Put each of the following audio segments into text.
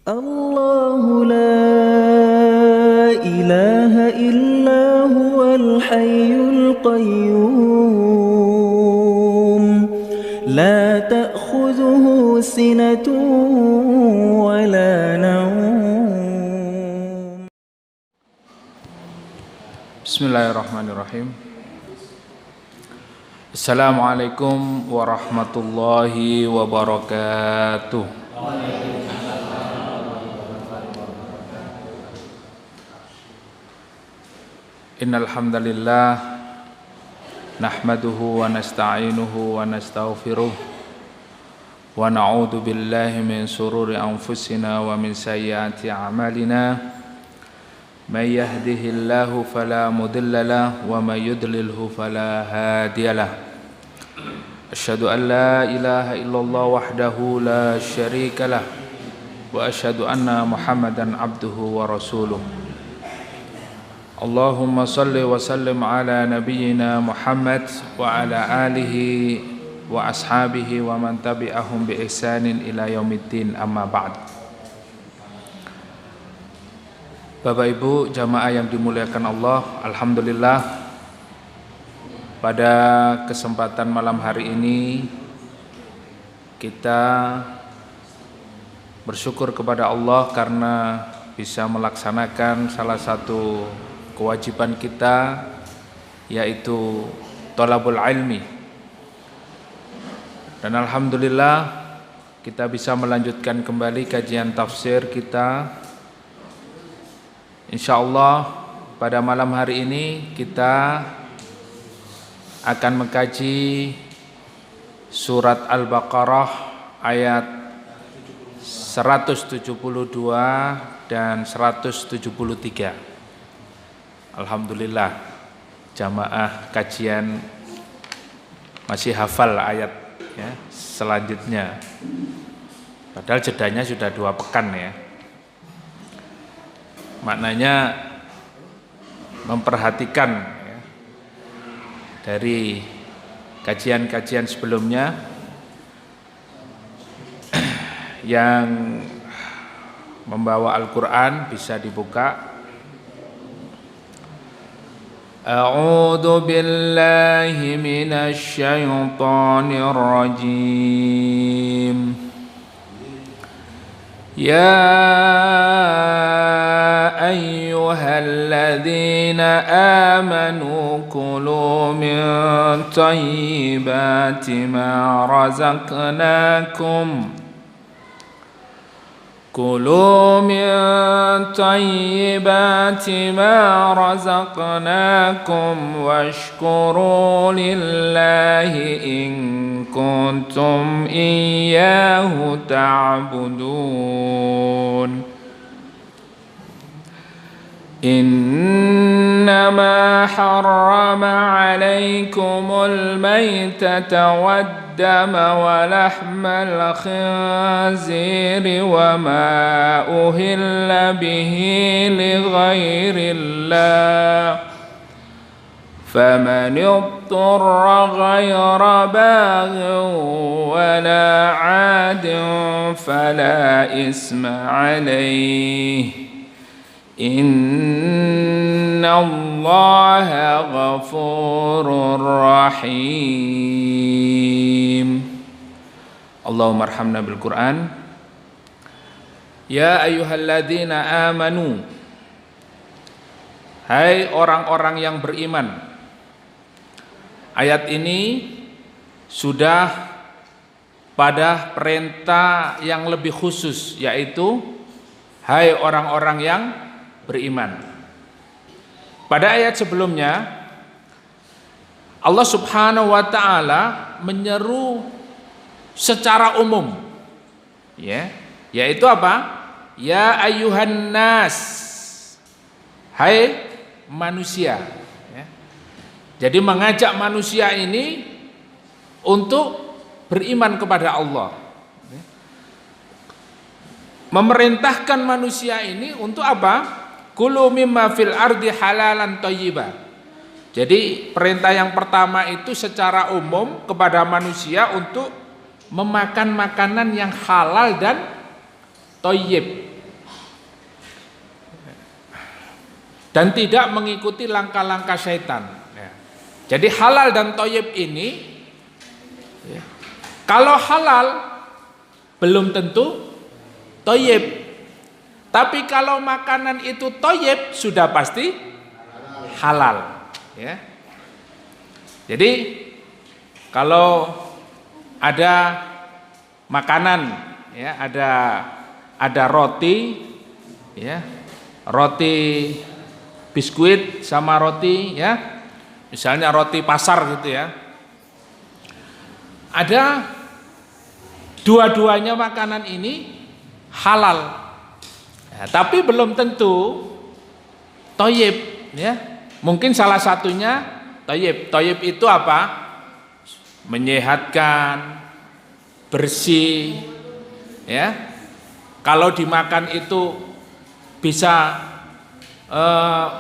الله لا إله إلا هو الحي القيوم لا تأخذه سنة ولا نوم. Bismillahirrahmanirrahim. Assalamualaikum warahmatullahi wabarakatuh. Innal hamdalillah nahmaduhu wa nasta'inuhu wa nastaghfiruh wa na'udzu billahi min shururi anfusina wa min sayyiati a'malina. May yahdihillahu fala mudilla lahu wa may yudlilhu fala hadiyalah. Asyhadu an la ilaha illallah wahdahu la syarika lah wa asyhadu anna Muhammadan abduhu wa rasuluh. Allahumma salli wa sallim ala nabiyyina Muhammad wa ala alihi wa ashabihi wa man tabi'ahum bi ihsanin ila yaumiddin, amma ba'd. Bapak Ibu jamaah yang dimuliakan Allah, alhamdulillah pada kesempatan malam hari ini kita bersyukur kepada Allah karena bisa melaksanakan salah satu kewajiban kita, yaitu thalabul ilmi. Dan alhamdulillah kita bisa melanjutkan kembali kajian tafsir kita. Insyaallah pada malam hari ini kita akan mengkaji surat Al-Baqarah ayat 172 dan 173. Alhamdulillah jamaah kajian masih hafal ayat ya, selanjutnya. Padahal jedanya sudah 2 pekan ya. Maknanya memperhatikan ya, dari kajian-kajian sebelumnya yang membawa Al-Quran bisa dibuka. A'udzu billahi minasy syaithanir rajim. Ya ayyuhalladzina amanu kulu min thayyibati ma razaqnakum كلوا من طيبات ما رزقناكم واشكروا لله إن كنتم إياه تعبدون إنما حرم عليكم الميتة والدم ولحم الخنزير وما أهل به لغير الله فمن اضطر غير باغ ولا عاد فلا إثم عليه Inna Allaha ghafurur rahim. Allahumma arhamna bil Qur'an. Ya ayyuhalladzina amanu, hai orang-orang yang beriman. Ayat ini sudah pada perintah yang lebih khusus, yaitu hai orang-orang yang beriman. Pada ayat sebelumnya Allah Subhanahu wa taala menyeru secara umum, ya, yaitu apa? Ya ayyuhan nas, hai manusia, ya. Jadi mengajak manusia ini untuk beriman kepada Allah, ya. Memerintahkan manusia ini untuk apa? Kulu mimma fil ardi halalan thayyiba. Jadi perintah yang pertama itu secara umum kepada manusia untuk memakan makanan yang halal dan thayyib, dan tidak mengikuti langkah-langkah syaitan. Ya. Jadi halal dan thayyib ini, ya, kalau halal belum tentu thayyib. Tapi kalau makanan itu thayyib sudah pasti halal. Ya. Jadi kalau ada makanan, ya, ada roti, ya, roti biskuit sama roti, ya, misalnya roti pasar gitu ya. Ada dua-duanya makanan ini halal. Ya, tapi belum tentu thayyib, ya. Mungkin salah satunya thayyib. Thayyib itu apa? Menyehatkan, bersih, ya. Kalau dimakan itu bisa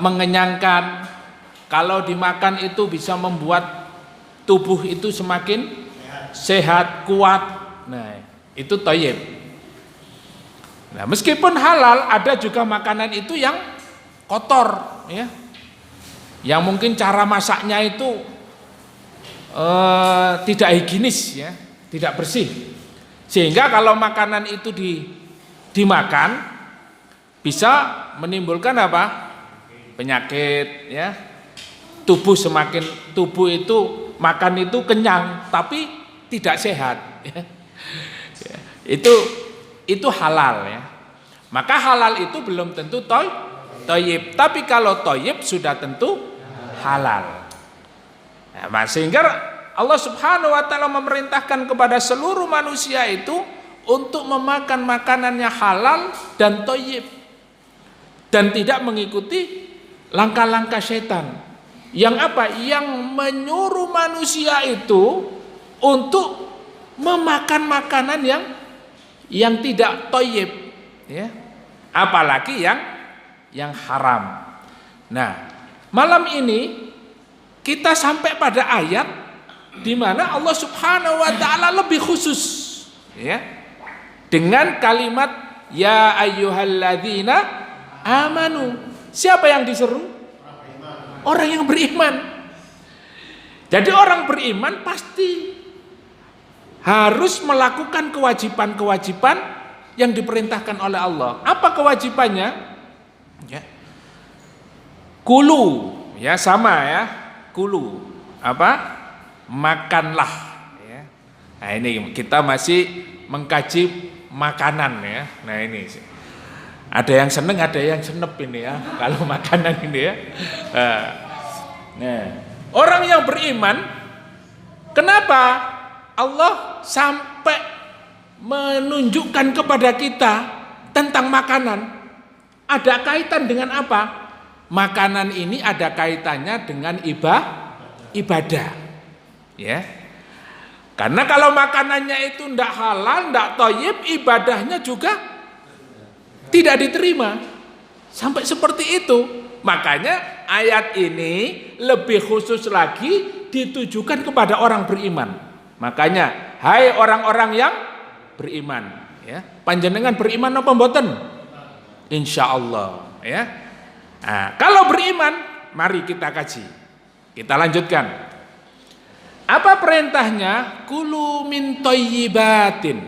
mengenyangkan. Kalau dimakan itu bisa membuat tubuh itu semakin sehat, kuat. Nah, itu thayyib. Nah, meskipun halal, ada juga makanan itu yang kotor, ya, yang mungkin cara masaknya itu tidak higienis, ya, tidak bersih, sehingga kalau makanan itu dimakan bisa menimbulkan apa? Penyakit, ya. Tubuh itu makan itu kenyang, tapi tidak sehat, ya. Itu halal, ya. Maka halal itu belum tentu thayyib, tapi kalau thayyib sudah tentu halal. Nah, sehingga Allah Subhanahu wa taala memerintahkan kepada seluruh manusia itu untuk memakan makanannya halal dan thayyib dan tidak mengikuti langkah-langkah setan. Yang apa? Yang menyuruh manusia itu untuk memakan makanan yang tidak thayyib, ya, apalagi yang haram. Nah, malam ini kita sampai pada ayat di mana Allah Subhanahu wa taala lebih khusus, ya, dengan kalimat ya ayyuhalladzina amanu. Siapa yang diseru? Orang yang beriman. Jadi orang beriman pasti harus melakukan kewajiban-kewajiban yang diperintahkan oleh Allah. Apa kewajibannya? Ya. Kulu, ya, sama, ya. Kulu. Apa? Makanlah, ya. Nah, ini kita masih mengkaji makanan, ya. Nah, ini ada yang seneng, ada yang senep ini, ya. Kalau makanan ini, ya. Nah, orang yang beriman, kenapa Allah sampai menunjukkan kepada kita tentang makanan? Ada kaitan dengan apa? Makanan ini ada kaitannya dengan ibadah, ya. Karena kalau makanannya itu tidak halal, tidak thayyib, ibadahnya juga tidak diterima. Sampai seperti itu. Makanya ayat ini lebih khusus lagi ditujukan kepada orang beriman. Makanya, hai orang-orang yang beriman, ya. Panjenengan beriman apa mboten? Insyaallah, ya. Nah, kalau beriman, mari kita kaji. Kita lanjutkan. Apa perintahnya? Kulu min thayyibatin.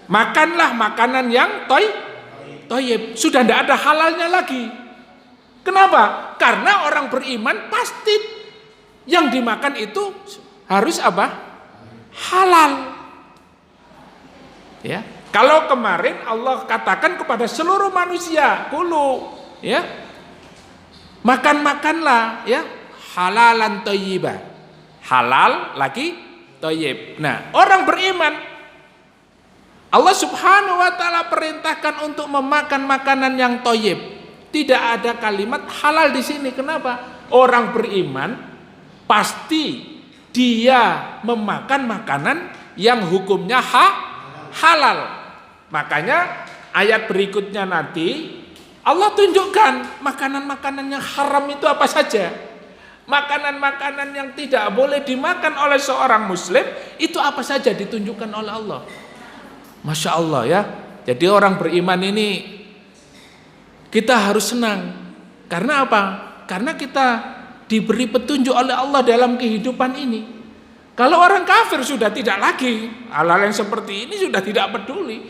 Makanlah makanan yang thayyib. Sudah tidak ada halalnya lagi. Kenapa? Karena orang beriman pasti yang dimakan itu harus apa? Halal, ya. Kalau kemarin Allah katakan kepada seluruh manusia, kulu, ya, makanlah, ya, halalan thayyibah, halal lagi thayyib. Nah, orang beriman, Allah Subhanahu wa taala perintahkan untuk memakan makanan yang thayyib. Tidak ada kalimat halal di sini. Kenapa? Orang beriman pasti dia memakan makanan yang hukumnya halal. Makanya ayat berikutnya nanti Allah tunjukkan makanan-makanan yang haram itu apa saja. Makanan-makanan yang tidak boleh dimakan oleh seorang muslim itu apa saja ditunjukkan oleh Allah. Masya Allah, ya. Jadi orang beriman ini kita harus senang Karena apa? Karena kita diberi petunjuk oleh Allah dalam kehidupan ini. Kalau orang kafir sudah tidak lagi, hal-hal yang seperti ini sudah tidak peduli.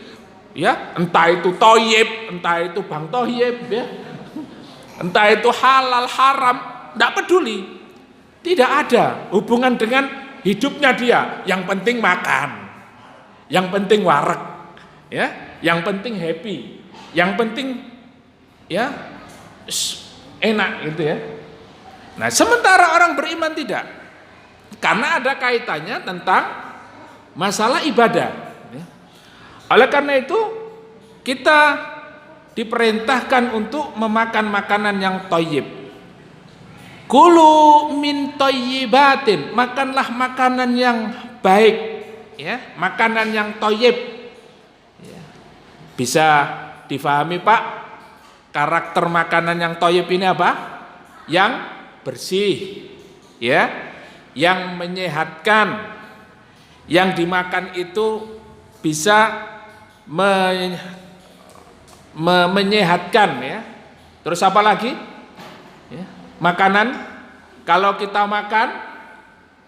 Ya, entah itu toyib, entah itu bang toyib, ya, entah itu halal haram, tidak peduli. Tidak ada hubungan dengan hidupnya dia. Yang penting makan, yang penting wareg, ya, yang penting happy, yang penting ya enak gitu ya. Nah, sementara orang beriman tidak, karena ada kaitannya tentang masalah ibadah. Oleh karena itu kita diperintahkan untuk memakan makanan yang thayyib. Kulu min thayyibatin, makanlah makanan yang baik, ya, makanan yang thayyib. Ya. Bisa difahami Pak, karakter makanan yang thayyib ini apa? Yang bersih, ya, yang menyehatkan, yang dimakan itu bisa menyehatkan, ya. Terus apa lagi? Ya. Makanan, kalau kita makan,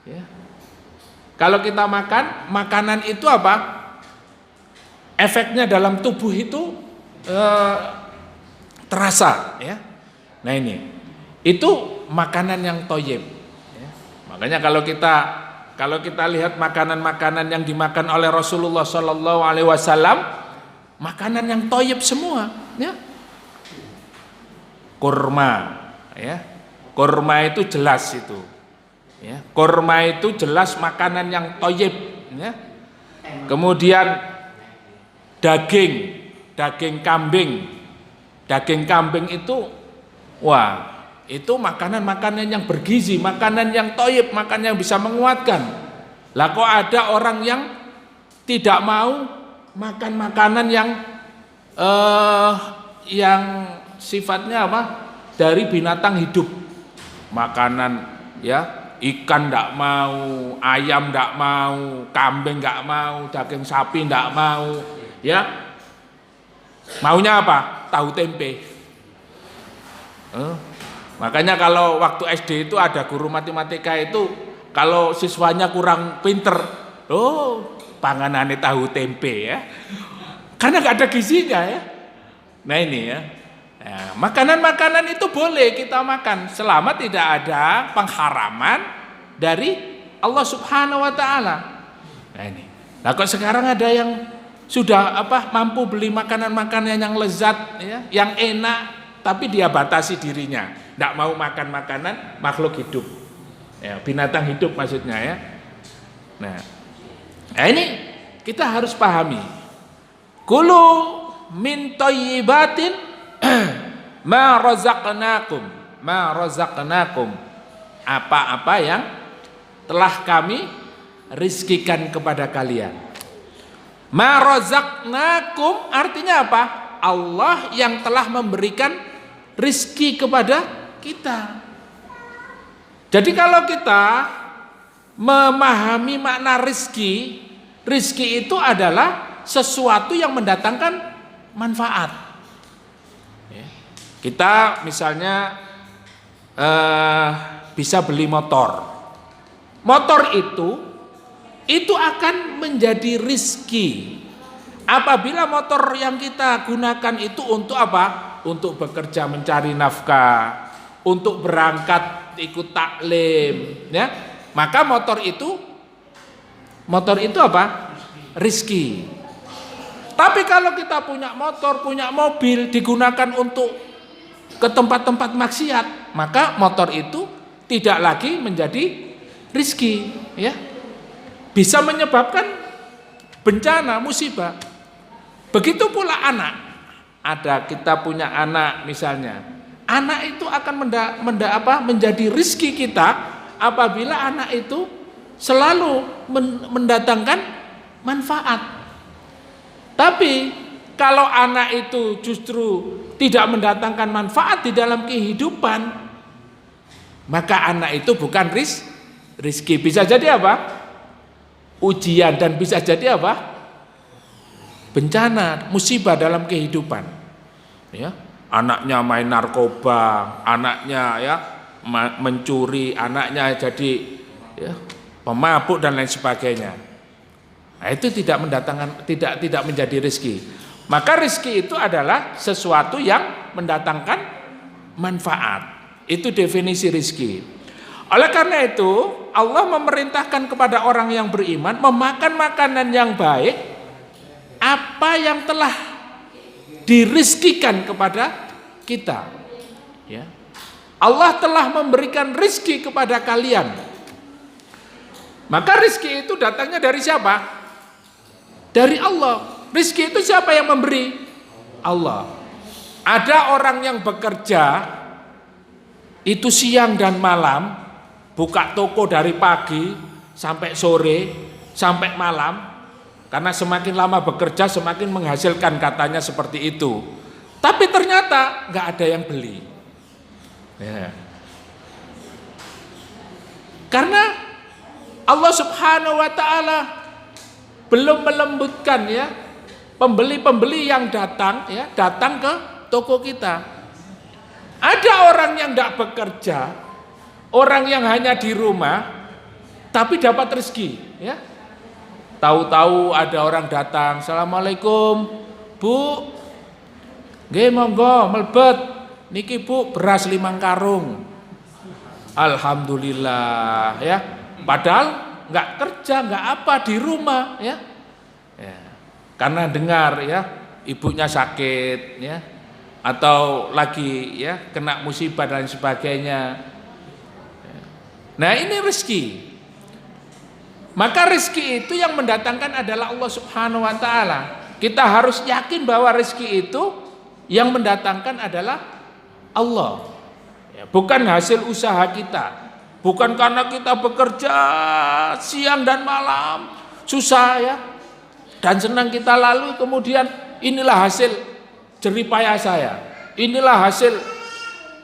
ya, kalau kita makan, makanan itu apa? Efeknya dalam tubuh itu terasa, ya. Nah ini, itu makanan yang thayyib. Ya. Makanya kalau kita lihat makanan-makanan yang dimakan oleh Rasulullah Sallallahu Alaihi Wasallam, makanan yang thayyib semua, ya. Kurma, ya, kurma itu jelas itu, ya. Kurma itu jelas makanan yang thayyib, ya. Kemudian daging kambing itu, wah, itu makanan-makanan yang bergizi, makanan yang thayyib, makanan yang bisa menguatkan. Lah kok ada orang yang tidak mau makan makanan yang sifatnya apa? Dari binatang hidup. Makanan, ya, ikan enggak mau, ayam enggak mau, kambing enggak mau, daging sapi enggak mau, ya. Maunya apa? Tahu tempe. Makanya kalau waktu SD itu ada guru matematika itu, kalau siswanya kurang pinter, panganane tahu tempe, ya. Karena nggak ada gizinya, ya. Nah ini, ya. Nah, makanan-makanan itu boleh kita makan selama tidak ada pengharaman dari Allah Subhanahu wa taala. Nah ini. Nah kok sekarang ada yang sudah mampu beli makanan-makanan yang lezat, ya, yang enak, tapi dia batasi dirinya, tidak mau makan makanan makhluk hidup, ya, binatang hidup maksudnya, ya. Nah ini kita harus pahami. Kulu min thayyibatin ma razaqnakum, apa-apa yang telah kami rizkikan kepada kalian. Ma razaqnakum artinya apa? Allah yang telah memberikan rizki kepada kita. Jadi kalau kita memahami makna rizki itu adalah sesuatu yang mendatangkan manfaat. Kita misalnya bisa beli motor itu akan menjadi rizki apabila motor yang kita gunakan itu untuk apa? Untuk bekerja mencari nafkah, untuk berangkat ikut taklim, ya. Maka motor itu apa? Rizki. Tapi kalau kita punya motor, punya mobil digunakan untuk ke tempat-tempat maksiat, maka motor itu tidak lagi menjadi rizki, ya. Bisa menyebabkan bencana, musibah. Begitu pula anak. Ada kita punya anak misalnya. Anak itu akan menjadi rizki kita apabila anak itu selalu mendatangkan manfaat. Tapi kalau anak itu justru tidak mendatangkan manfaat di dalam kehidupan, maka anak itu bukan rizki. Bisa jadi apa? Ujian, dan bisa jadi apa? Bencana, musibah dalam kehidupan, ya. anaknya main narkoba, anaknya ya mencuri, anaknya jadi ya, pemabuk dan lain sebagainya. Nah, itu tidak mendatangkan, tidak menjadi rezeki. Maka rezeki itu adalah sesuatu yang mendatangkan manfaat. Itu definisi rezeki. Oleh karena itu, Allah memerintahkan kepada orang yang beriman memakan makanan yang baik, apa yang telah dirizkikan kepada kita. Ya. Allah telah memberikan rizki kepada kalian. Maka rizki itu datangnya dari siapa? Dari Allah. Rizki itu siapa yang memberi? Allah. Ada orang yang bekerja itu siang dan malam, buka toko dari pagi sampai sore, sampai malam, karena semakin lama bekerja semakin menghasilkan, katanya seperti itu. Tapi ternyata nggak ada yang beli. Ya. Karena Allah Subhanahu wa Ta'ala belum melembutkan ya pembeli-pembeli yang datang ke toko kita. Ada orang yang tidak bekerja, orang yang hanya di rumah, tapi dapat rezeki. Ya. Tahu-tahu ada orang datang, Assalamualaikum, Bu, nggih monggo melebet, niki Bu beras 5 karung. Alhamdulillah ya. Padahal nggak kerja, nggak apa, di rumah ya. Ya. Karena dengar ya ibunya sakit ya, atau lagi ya kena musibah dan sebagainya. Nah, ini rezeki. Maka rezeki itu yang mendatangkan adalah Allah Subhanahu wa Ta'ala. Kita harus yakin bahwa rezeki itu yang mendatangkan adalah Allah. Ya, bukan hasil usaha kita. Bukan karena kita bekerja siang dan malam susah ya, dan senang kita, lalu kemudian inilah hasil jeripaya saya, inilah hasil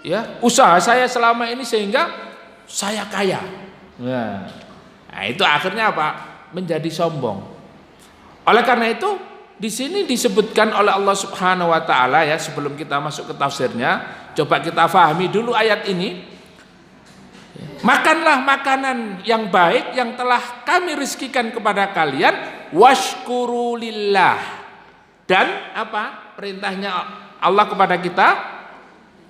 ya usaha saya selama ini sehingga saya kaya. Nah, itu akhirnya apa? Menjadi sombong. Oleh karena itu di sini disebutkan oleh Allah Subhanahu wa Ta'ala ya, sebelum kita masuk ke tafsirnya, coba kita fahami dulu ayat ini. Makanlah makanan yang baik yang telah kami rizkikan kepada kalian, washkuru lillah. Dan apa? Perintahnya Allah kepada kita,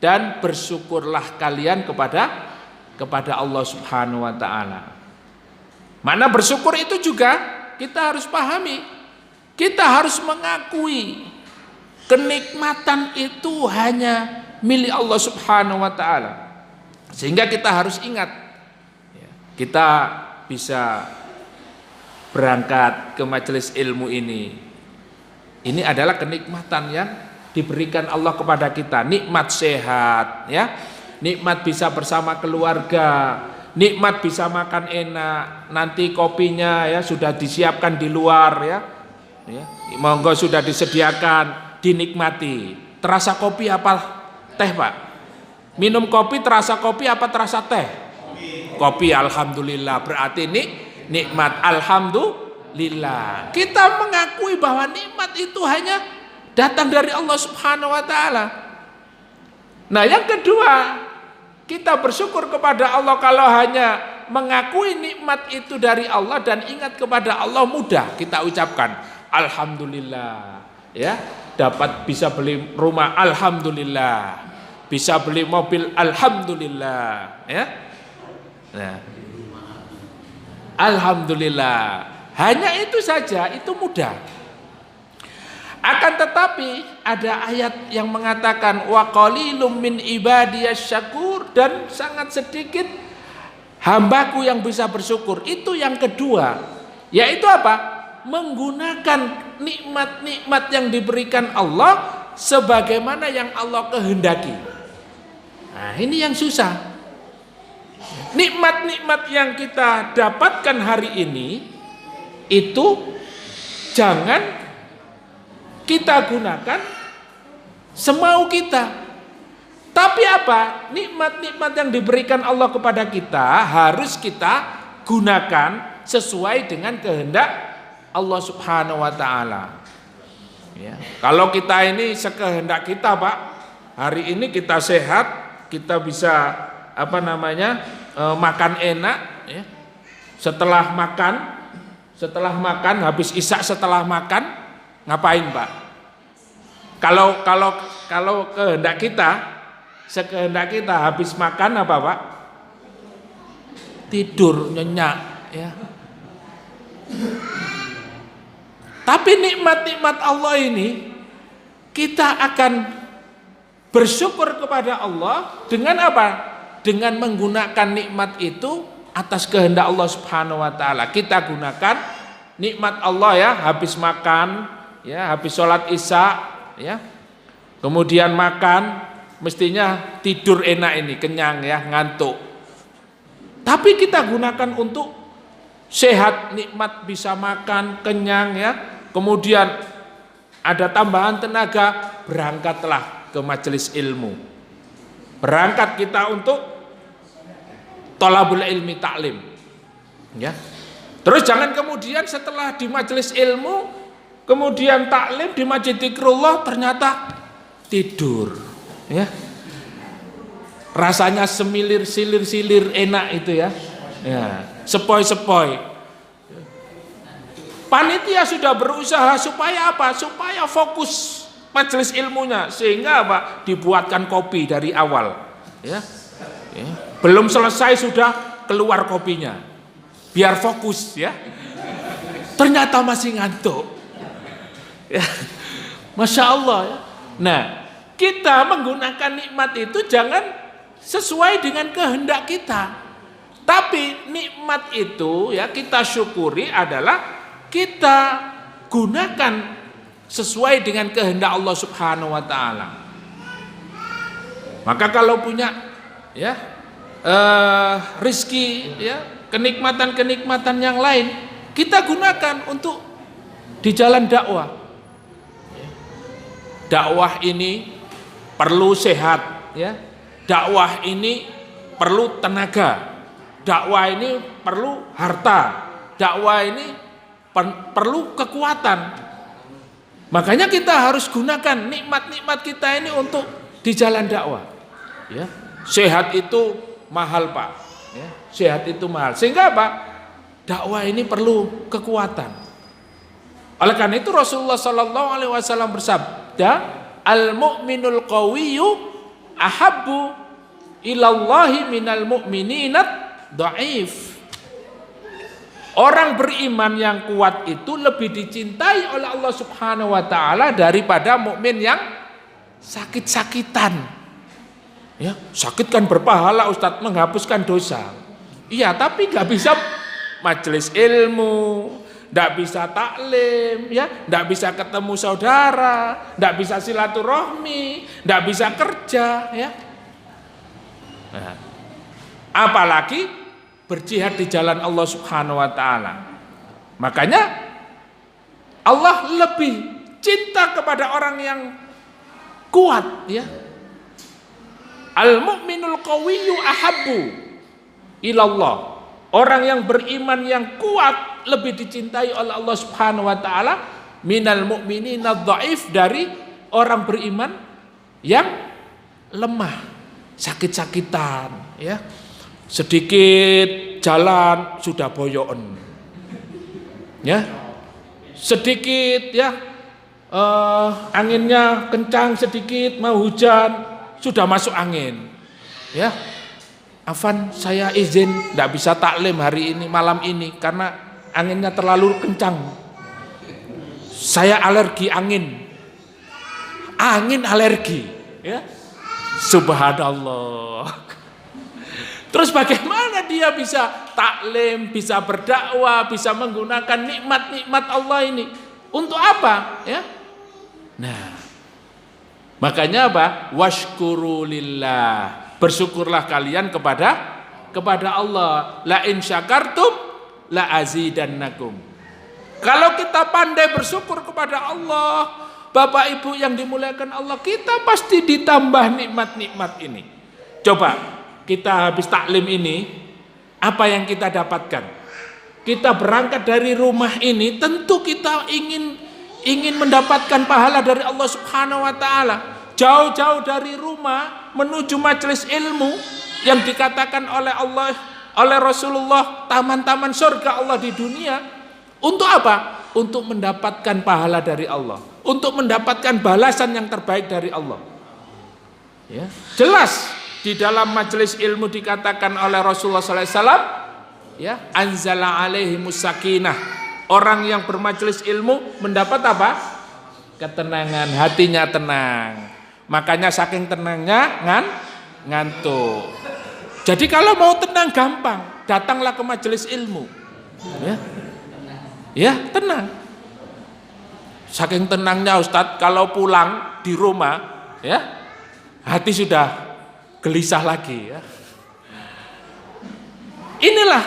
dan bersyukurlah kalian kepada Allah Subhanahu wa Ta'ala. Mana bersyukur itu juga kita harus pahami. Kita harus mengakui kenikmatan itu hanya milik Allah Subhanahu wa Ta'ala. Sehingga kita harus ingat, kita bisa berangkat ke majelis ilmu ini. Ini adalah kenikmatan yang diberikan Allah kepada kita. Nikmat sehat, ya, nikmat bisa bersama keluarga, nikmat bisa makan enak. Nanti kopinya ya sudah disiapkan di luar ya, monggo sudah disediakan, dinikmati. Terasa kopi apa teh, Pak? Minum kopi terasa kopi apa terasa teh? Kopi, alhamdulillah. Berarti ini nikmat, alhamdulillah. Kita mengakui bahwa nikmat itu hanya datang dari Allah Subhanahu wa Ta'ala. Nah, yang kedua, kita bersyukur kepada Allah. Kalau hanya mengakui nikmat itu dari Allah dan ingat kepada Allah, mudah kita ucapkan alhamdulillah. Ya, dapat bisa beli rumah, alhamdulillah. Bisa beli mobil, alhamdulillah, ya. Nah, alhamdulillah. Hanya itu saja, itu mudah. Akan tetapi ada ayat yang mengatakan wa qalilum min ibadiyas syakur, dan sangat sedikit hambaku yang bisa bersyukur. Itu yang kedua, yaitu apa? Menggunakan nikmat-nikmat yang diberikan Allah sebagaimana yang Allah kehendaki. Nah, ini yang susah. Nikmat-nikmat yang kita dapatkan hari ini itu jangan kita gunakan semau kita. Tapi apa? Nikmat-nikmat yang diberikan Allah kepada kita harus kita gunakan sesuai dengan kehendak Allah Subhanahu wa Ta'ala. Ya. Kalau kita ini sekehendak kita, Pak, hari ini kita sehat, kita bisa makan enak, ya. Setelah makan habis isya, setelah makan ngapain, Pak? Kalau kehendak kita habis makan apa, Pak? Tidur nyenyak, ya. Tapi nikmat-nikmat Allah ini kita akan bersyukur kepada Allah dengan apa? Dengan menggunakan nikmat itu atas kehendak Allah Subhanahu wa taala. Kita gunakan nikmat Allah, ya, habis makan, ya, habis sholat isya, ya. Kemudian makan, mestinya tidur enak ini, kenyang, ya, ngantuk. Tapi kita gunakan untuk sehat, nikmat, bisa makan, kenyang, ya. Kemudian ada tambahan tenaga, berangkatlah ke majelis ilmu. Berangkat kita untuk thalabul ilmi, taklim, ya. Terus jangan kemudian setelah di majelis ilmu, kemudian taklim di masjid zikrullah ternyata tidur, ya. Rasanya semilir silir enak itu, ya. Ya, sepoi-sepoi. Panitia sudah berusaha supaya apa? Supaya fokus majelis ilmunya, sehingga apa? Dibuatkan kopi dari awal, ya. Ya. Belum selesai sudah keluar kopinya, biar fokus, ya. Ternyata masih ngantuk, ya. Masya Allah, ya. Nah, kita menggunakan nikmat itu jangan sesuai dengan kehendak kita, tapi nikmat itu, ya, kita syukuri adalah kita gunakan sesuai dengan kehendak Allah Subhanahu wa taala. Maka kalau punya, ya, rizki, ya, kenikmatan-kenikmatan yang lain, kita gunakan untuk di jalan dakwah. Dakwah ini perlu sehat, ya. Dakwah ini perlu tenaga. Dakwah ini perlu harta. Dakwah ini perlu kekuatan. Makanya kita harus gunakan nikmat-nikmat kita ini untuk di jalan dakwah, ya. Sehat itu mahal, Pak, ya. Sehat itu mahal, sehingga apa? Dakwah ini perlu kekuatan. Oleh karena itu Rasulullah SAW bersabda, al-mu'minul qawiyyu ahabbu ilallahi minal mu'mininat dhaif. Orang beriman yang kuat itu lebih dicintai oleh Allah Subhanahu wa taala daripada mukmin yang sakit-sakitan. Ya, sakit kan berpahala, Ustadz, menghapuskan dosa. Iya, tapi nggak bisa majelis ilmu, nggak bisa taklim, ya, nggak bisa ketemu saudara, nggak bisa silaturahmi, nggak bisa kerja, ya. Nah, apalagi berjihad di jalan Allah Subhanahu wa taala. Makanya Allah lebih cinta kepada orang yang kuat, ya. Al-mu'minul qawiyyu ahabbu ilallah. Orang yang beriman yang kuat lebih dicintai oleh Allah Subhanahu wa taala minal mu'minina dhaif, dari orang beriman yang lemah, sakit-sakitan, ya. Sedikit jalan sudah boyoken, ya. Sedikit, ya, anginnya kencang sedikit, mau hujan sudah masuk angin, ya. Afan, saya izin tidak bisa taklim hari ini, malam ini, karena anginnya terlalu kencang. Saya alergi angin alergi, ya. Subhanallah. Terus bagaimana dia bisa taklim, bisa berdakwah, bisa menggunakan nikmat-nikmat Allah ini untuk apa, ya? Nah, makanya apa? Washkuru lillah. Bersyukurlah kalian kepada Allah. La in syakartum la azidannakum. Kalau kita pandai bersyukur kepada Allah, Bapak Ibu yang dimuliakan Allah, kita pasti ditambah nikmat-nikmat ini. Coba kita habis taklim ini, apa yang kita dapatkan? Kita berangkat dari rumah ini, tentu kita ingin mendapatkan pahala dari Allah Subhanahu wa taala. jauh-jauh dari rumah menuju majelis ilmu yang dikatakan oleh Allah, oleh Rasulullah, taman-taman surga Allah di dunia. Untuk apa? Untuk mendapatkan pahala dari Allah, untuk mendapatkan balasan yang terbaik dari Allah. Ya, jelas di dalam majelis ilmu dikatakan oleh Rasulullah SAW, ya, anzala alaihimus sakinah. Orang yang bermajelis ilmu mendapat apa? Ketenangan, hatinya tenang. Makanya saking tenangnya ngantuk. Jadi kalau mau tenang gampang, datanglah ke majelis ilmu. Ya, tenang. Saking tenangnya Ustadz, kalau pulang di rumah, ya, hati sudah gelisah lagi. Ya. Inilah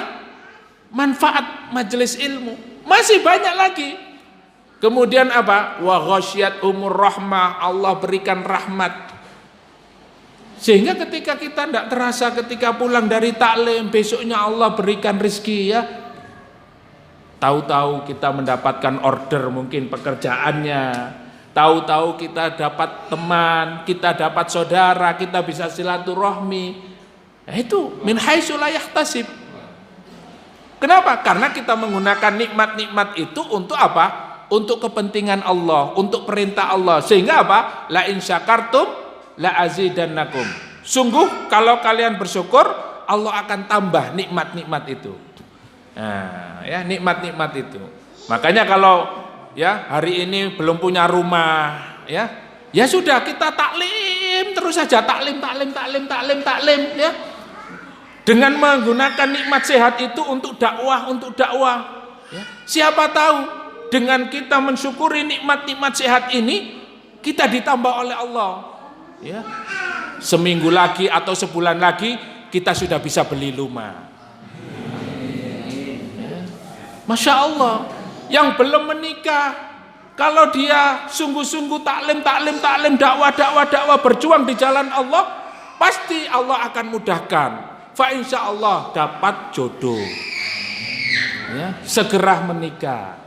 manfaat majelis ilmu. Masih banyak lagi. Kemudian apa? Wa ghasyiyat umur rahmah, Allah berikan rahmat. Sehingga ketika kita tidak terasa ketika pulang dari taklim, besoknya Allah berikan rezeki, ya. Tahu-tahu kita mendapatkan order mungkin pekerjaannya. Tahu-tahu kita dapat teman, kita dapat saudara, kita bisa silaturahmi. Nah, itu min haitsu la yahtasib. Kenapa? Karena kita menggunakan nikmat-nikmat itu untuk apa? Untuk kepentingan Allah, untuk perintah Allah. Sehingga apa? La in syakartum la azidannakum. Sungguh kalau kalian bersyukur, Allah akan tambah nikmat-nikmat itu. Nah, ya, nikmat-nikmat itu. Makanya kalau ya hari ini belum punya rumah, ya sudah, kita taklim terus saja, taklim ya. Dengan menggunakan nikmat sehat itu untuk dakwah, ya. Siapa tahu dengan kita mensyukuri nikmat-nikmat sehat ini, kita ditambah oleh Allah, ya. Seminggu lagi atau sebulan lagi kita sudah bisa beli rumah. Masya Allah. Yang belum menikah, kalau dia sungguh-sungguh taklim, dakwah, berjuang di jalan Allah, pasti Allah akan mudahkan. Fa insya Allah dapat jodoh, ya, segera menikah.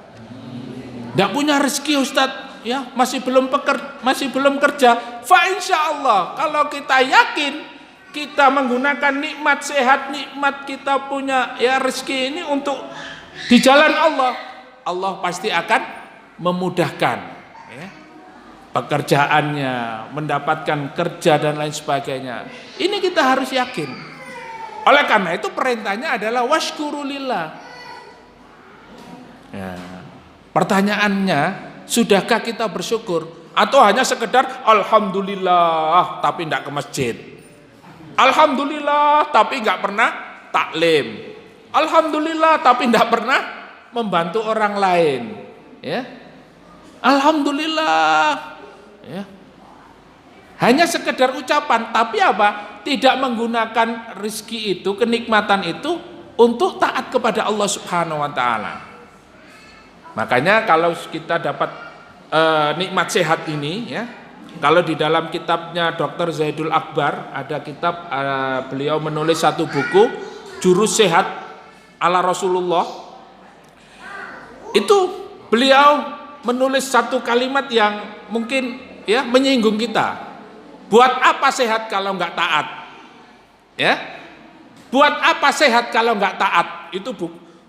Tidak punya rezeki Ustadz, ya, masih belum kerja. Fa insya Allah kalau kita yakin kita menggunakan nikmat sehat, nikmat kita punya, ya, rezeki ini untuk di jalan Allah, Allah pasti akan memudahkan, ya, pekerjaannya, mendapatkan kerja dan lain sebagainya. Ini kita harus yakin. Oleh karena itu perintahnya adalah washkurulillah. Ya. Pertanyaannya, sudahkah kita bersyukur? Atau hanya sekedar alhamdulillah tapi tidak ke masjid? Alhamdulillah tapi nggak pernah taklim. Alhamdulillah tapi tidak pernah membantu orang lain, ya. Alhamdulillah, ya. Hanya sekedar ucapan, tapi apa? Tidak menggunakan rezeki itu, kenikmatan itu untuk taat kepada Allah Subhanahu wa taala. Makanya kalau kita dapat nikmat sehat ini, ya. Kalau di dalam kitabnya Dr. Zaidul Akbar ada kitab, beliau menulis satu buku Jurus Sehat ala Rasulullah. Itu beliau menulis satu kalimat yang mungkin, ya, menyinggung kita. Buat apa sehat kalau nggak taat? Ya, buat apa sehat kalau nggak taat? Itu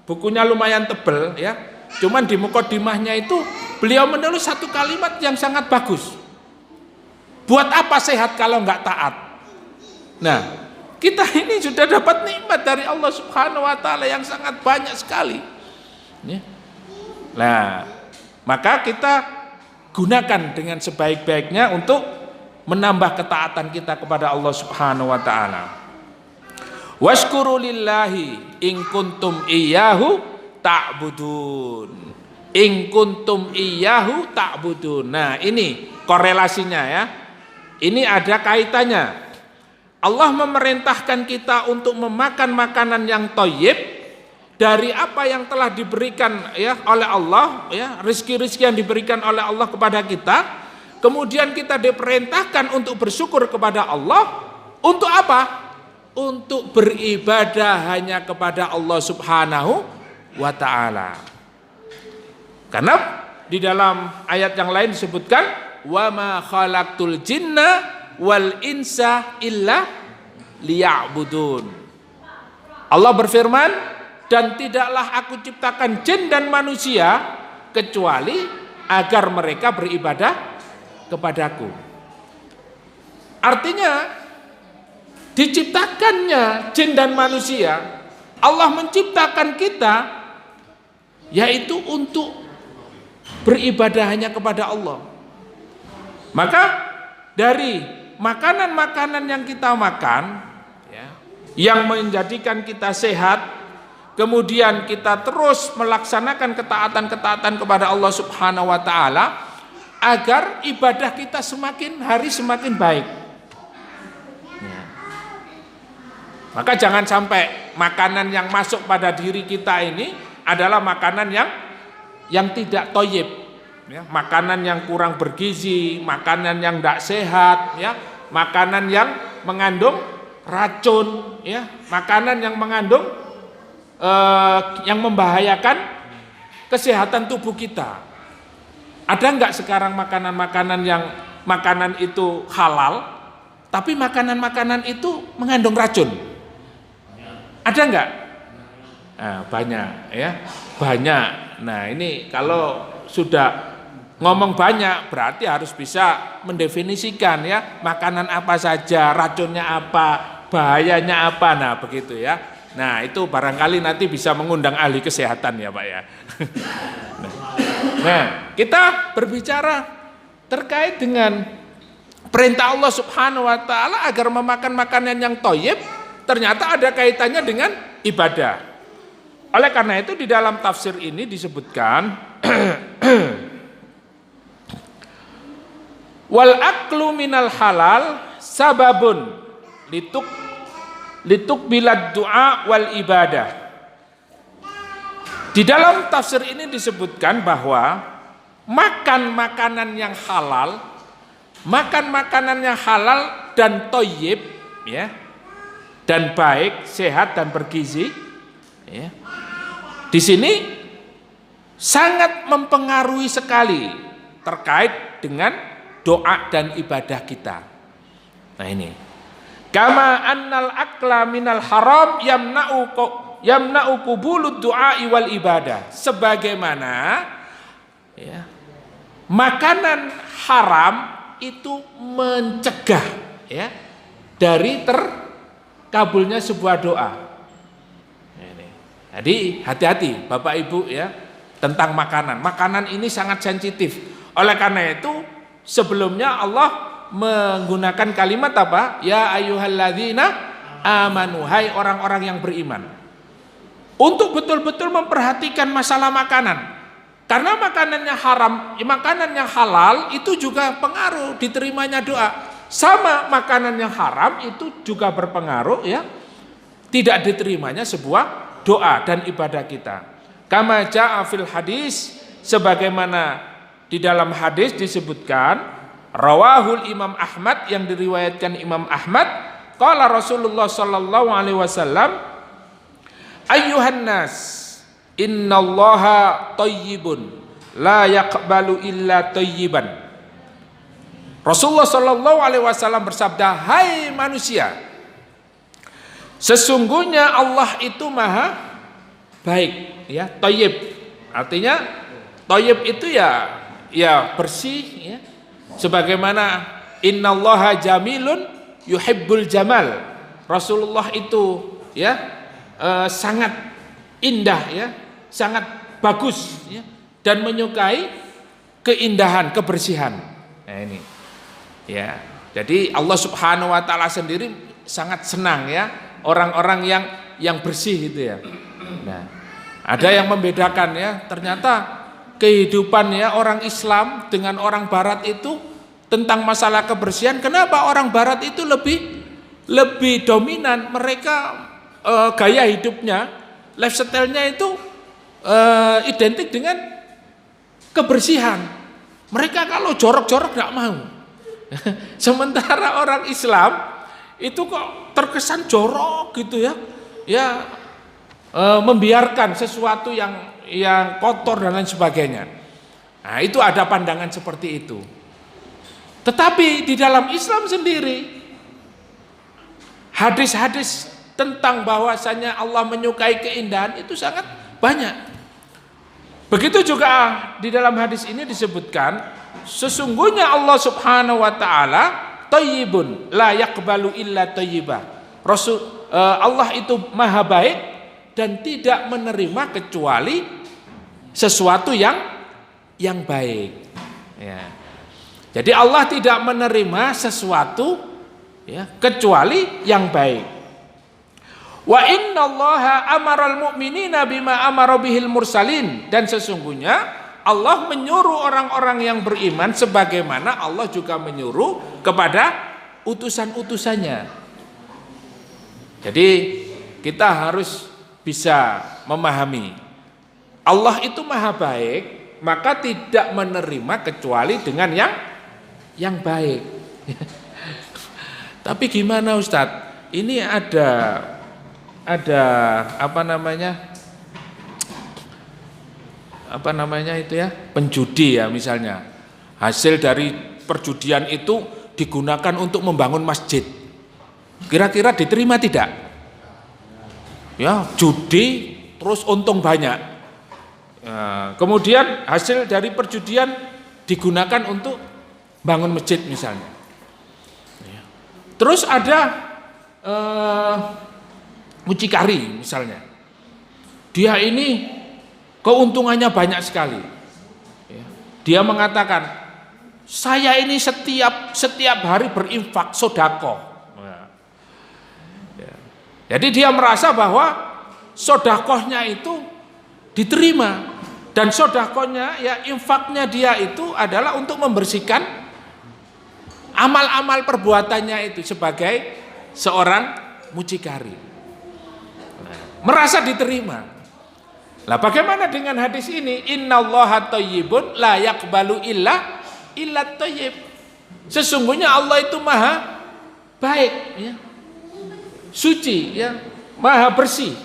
bukunya lumayan tebel, ya. Cuman di mukadimahnya itu beliau menulis satu kalimat yang sangat bagus. Buat apa sehat kalau nggak taat? Nah, kita ini sudah dapat nikmat dari Allah Subhanahu wa taala yang sangat banyak sekali. Nah, maka kita gunakan dengan sebaik-baiknya untuk menambah ketaatan kita kepada Allah Subhanahu wa taala. Washkuru lillahi in kuntum iyyahu ta'budun. In kuntum iyyahu ta'budun. Nah, ini korelasinya, ya. Ini ada kaitannya. Allah memerintahkan kita untuk memakan makanan yang thayyib dari apa yang telah diberikan, ya, oleh Allah, ya, rezeki-rezeki yang diberikan oleh Allah kepada kita. Kemudian kita diperintahkan untuk bersyukur kepada Allah. Untuk apa? Untuk beribadah hanya kepada Allah Subhanahu wa ta'ala. Karena di dalam ayat yang lain disebutkan wa ma khalaqtul jinna wal insa illa liya'budun. Allah berfirman, dan tidaklah aku ciptakan jin dan manusia kecuali agar mereka beribadah kepadaku. Artinya diciptakannya jin dan manusia, Allah menciptakan kita yaitu untuk beribadah hanya kepada Allah. Maka dari makanan-makanan yang kita makan ya, yang menjadikan kita sehat, kemudian kita terus melaksanakan ketaatan-ketaatan kepada Allah Subhanahu wa taala agar ibadah kita semakin hari semakin baik. Ya. Maka jangan sampai makanan yang masuk pada diri kita ini adalah makanan yang tidak thayyib, ya, makanan yang kurang bergizi, makanan yang tidak sehat, ya, makanan yang mengandung racun, ya, makanan yang mengandung yang membahayakan kesehatan tubuh kita. Ada nggak sekarang makanan-makanan yang makanan itu halal, tapi makanan-makanan itu mengandung racun? Ada nggak? Nah, banyak, ya, banyak. Nah, ini kalau sudah ngomong banyak berarti harus bisa mendefinisikan ya makanan apa saja, racunnya apa, bahayanya apa. Nah, begitu ya. Nah, itu barangkali nanti bisa mengundang ahli kesehatan ya Pak ya. Nah, kita berbicara terkait dengan perintah Allah Subhanahu wa taala agar memakan makanan yang thayyib, ternyata ada kaitannya dengan ibadah. Oleh karena itu di dalam tafsir ini disebutkan wal aklu minal halal sababun lituk bilad du'a wal ibadah. Di dalam tafsir ini disebutkan bahwa makan makanan yang halal, makan makanan yang halal dan thayyib, ya, dan baik, sehat dan bergizi, ya, di sini sangat mempengaruhi sekali terkait dengan doa dan ibadah kita. Nah ini, kama annal akla minal haram yamna'u qubulud du'a wal ibadah. Sebagaimana ya, makanan haram itu mencegah ya dari terkabulnya sebuah doa. Jadi hati-hati Bapak Ibu ya tentang makanan. Makanan ini sangat sensitif. Oleh karena itu sebelumnya Allah menggunakan kalimat apa? Ya ayyuhalladzina amanu, hai orang-orang yang beriman. Untuk betul-betul memperhatikan masalah makanan. Karena makanannya haram, makanan yang halal itu juga pengaruh diterimanya doa. Sama makanan yang haram itu juga berpengaruh ya tidak diterimanya sebuah doa dan ibadah kita. Kama ja'a fil hadis, sebagaimana di dalam hadis disebutkan, rawahul Imam Ahmad, yang diriwayatkan Imam Ahmad, qala Rasulullah sallallahu alaihi wasallam, ayyuhan nas, innallaha thayyibun la yaqbalu illa thayyiban. Rasulullah sallallahu alaihi wasallam bersabda, hai manusia, sesungguhnya Allah itu maha baik, ya, thayyib. Artinya thayyib itu ya bersih, ya. Sebagaimana innallaha jamilun yuhibbul jamal. Rasulullah itu ya sangat indah, ya, sangat bagus, ya, dan menyukai keindahan, kebersihan. Nah ini, ya. Jadi Allah Subhanahu wa taala sendiri sangat senang ya orang-orang yang bersih itu ya. Nah, ada yang membedakan ya, ternyata kehidupan ya orang Islam dengan orang Barat itu tentang masalah kebersihan. Kenapa orang Barat itu lebih dominan? Mereka gaya hidupnya, lifestyle-nya itu identik dengan kebersihan. Mereka kalau jorok-jorok nggak mau. Sementara orang Islam itu kok terkesan jorok gitu ya, membiarkan sesuatu yang kotor dan lain sebagainya. Nah itu ada pandangan seperti itu. Tetapi di dalam Islam sendiri, hadis-hadis tentang bahwasanya Allah menyukai keindahan itu sangat banyak. Begitu juga di dalam hadis ini disebutkan, sesungguhnya Allah Subhanahu wa taala thayyibun la yaqbalu illa thayyibah. Allah itu maha baik dan tidak menerima kecuali sesuatu yang baik. Ya. Jadi Allah tidak menerima sesuatu kecuali yang baik. Wa innallaha amaral mu'minina bima amara bihil mursalin, dan sesungguhnya Allah menyuruh orang-orang yang beriman sebagaimana Allah juga menyuruh kepada utusan-utusannya. Jadi kita harus bisa memahami Allah itu maha baik, maka tidak menerima kecuali dengan yang baik. Tapi gimana Ustadz? Ini ada penjudi ya misalnya. Hasil dari perjudian itu digunakan untuk membangun masjid. Kira-kira diterima tidak? Ya, judi terus untung banyak. Kemudian hasil dari perjudian digunakan untuk bangun masjid misalnya. Terus ada mucikari misalnya, dia ini keuntungannya banyak sekali. Dia mengatakan, saya ini setiap hari berinfak sodako. Jadi dia merasa bahwa sodakohnya itu diterima, dan sodakohnya infaknya dia itu adalah untuk membersihkan amal-amal perbuatannya itu sebagai seorang mucikari. Merasa diterima. Lah bagaimana dengan hadis ini? Innallaha thayyibun la yaqbalu illa thayyib. Sesungguhnya Allah itu maha baik, suci, maha bersih,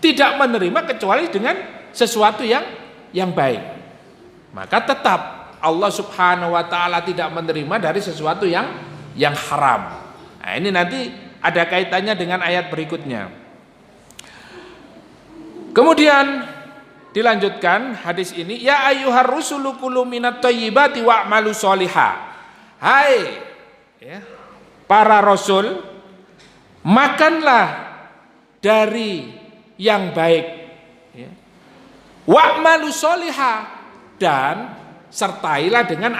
tidak menerima kecuali dengan sesuatu yang baik. Maka tetap Allah Subhanahu wa taala tidak menerima dari sesuatu yang haram. Nah, ini nanti ada kaitannya dengan ayat berikutnya. Kemudian dilanjutkan hadis ini, ya ayyuhar rusulu kulu minat thayyibati wa'malu sholihah. Hai para rasul, makanlah dari yang baik, wa'malu sholihah, dan sertailah dengan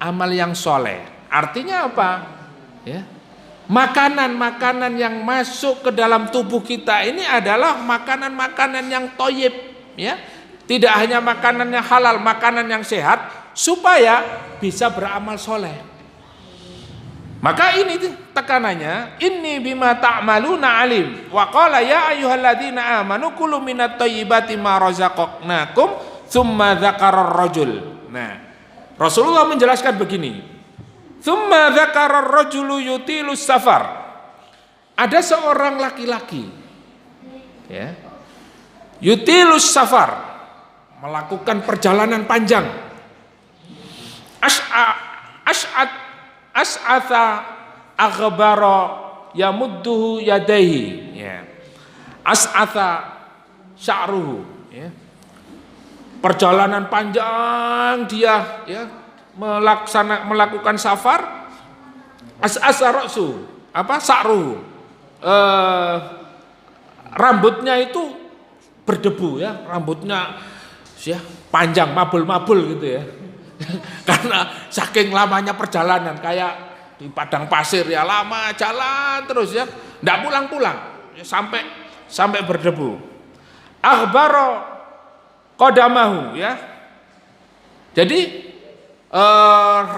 amal yang soleh. Artinya apa? Makanan-makanan yang masuk ke dalam tubuh kita ini adalah makanan-makanan yang thayyib, tidak hanya makanan yang halal, makanan yang sehat, supaya bisa beramal soleh. Maka ini tekanannya, inni bima ta'maluna alim, wa qala ya ayyuhalladzina amanu kulu minat thayyibati ma razaqnakum tsumma dzakara ar-rajul. Nah, Rasulullah menjelaskan begini, tsumma dzakara ar-rajulu yutilus safar. Ada seorang laki-laki yutilus safar, melakukan perjalanan panjang. As'atha aghbara yamudduhu yadaihi, as'atha sya'ruhu, perjalanan panjang dia melakukan safar. As'asa ra'su, sa'ruhu, rambutnya itu berdebu, rambutnya panjang, mabul-mabul gitu, karena saking lamanya perjalanan, kayak di padang pasir, lama jalan terus, nggak pulang-pulang, sampai berdebu. Akhbaro qadamahu, jadi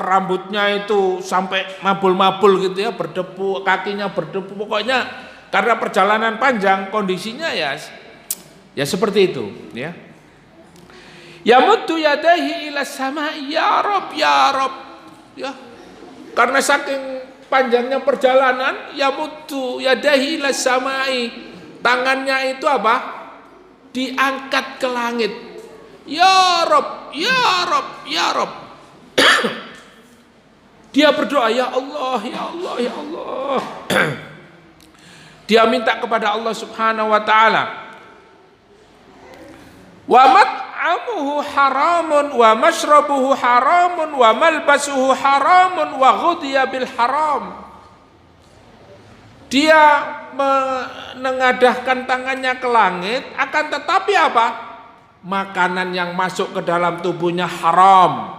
rambutnya itu sampai mabul-mabul gitu, berdebu, kakinya berdebu, pokoknya karena perjalanan panjang kondisinya ya seperti itu, Yamuddu yadaihi ila samai, ya Rob, karena saking panjangnya perjalanan, yamuddu yadaihi ila samai, tangannya itu diangkat ke langit, ya Rob, Dia berdoa, ya Allah, ya Allah, ya Allah. Dia minta kepada Allah Subhanahu wa taala. Wa mat'amuhu haramun wa mashrabuhu haramun wa malbasuhu haramun wa ghudhiya bil haram. Dia menengadahkan tangannya ke langit, akan tetapi apa? Makanan yang masuk ke dalam tubuhnya haram.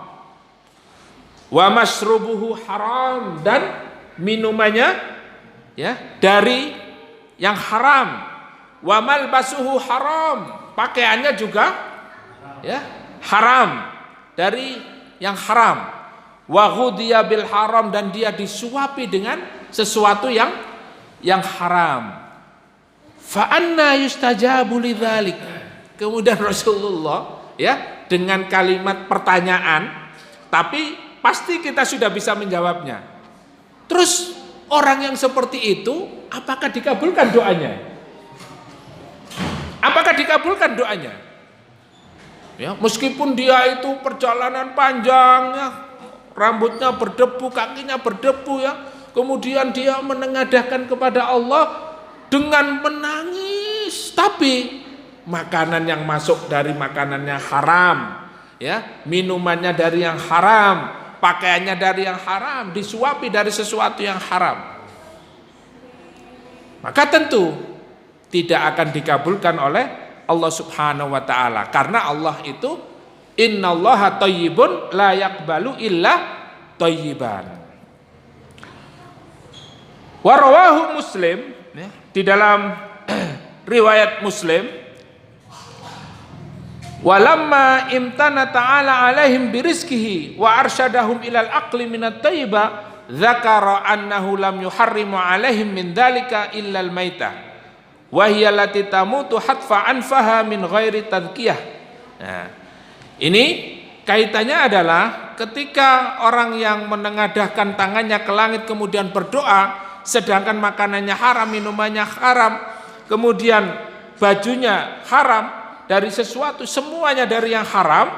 Wa mashrubuhu haram, dan minumannya ya dari yang haram. Wa malbasuhu haram, pakaiannya juga ya haram, dari yang haram. Wa ghudhiya bil haram, dan dia disuapi dengan sesuatu yang haram. Fa anna yustajabu lidzalik. Kemudian Rasulullah ya dengan kalimat pertanyaan, tapi pasti kita sudah bisa menjawabnya. Terus orang yang seperti itu, apakah dikabulkan doanya? Apakah dikabulkan doanya? Ya, meskipun dia itu perjalanan panjang ya, rambutnya berdebu, kakinya berdebu ya, kemudian dia menengadahkan kepada Allah dengan menangis, tapi makanan yang masuk dari makanannya haram, ya, minumannya dari yang haram, pakaiannya dari yang haram, disuapi dari sesuatu yang haram, maka tentu tidak akan dikabulkan oleh Allah Subhanahu wa taala, karena Allah itu innallaha thayyibun la yaqbalu illa thayyiban. Wa rawahu Muslim, di dalam riwayat Muslim, walamma imtana ta'ala alaihim birizkihi wa arsyadahum ilal aqli minat tayyiba dzakara annahu lam yuharrimu alaihim min dzalika illa al-maitah wa hiya allati tamutu hatfa anfaha min ghairi tadkiyah. Nah, ini kaitannya adalah ketika orang yang menengadahkan tangannya ke langit kemudian berdoa, sedangkan makanannya haram, minumannya haram, kemudian bajunya haram, dari sesuatu semuanya dari yang haram,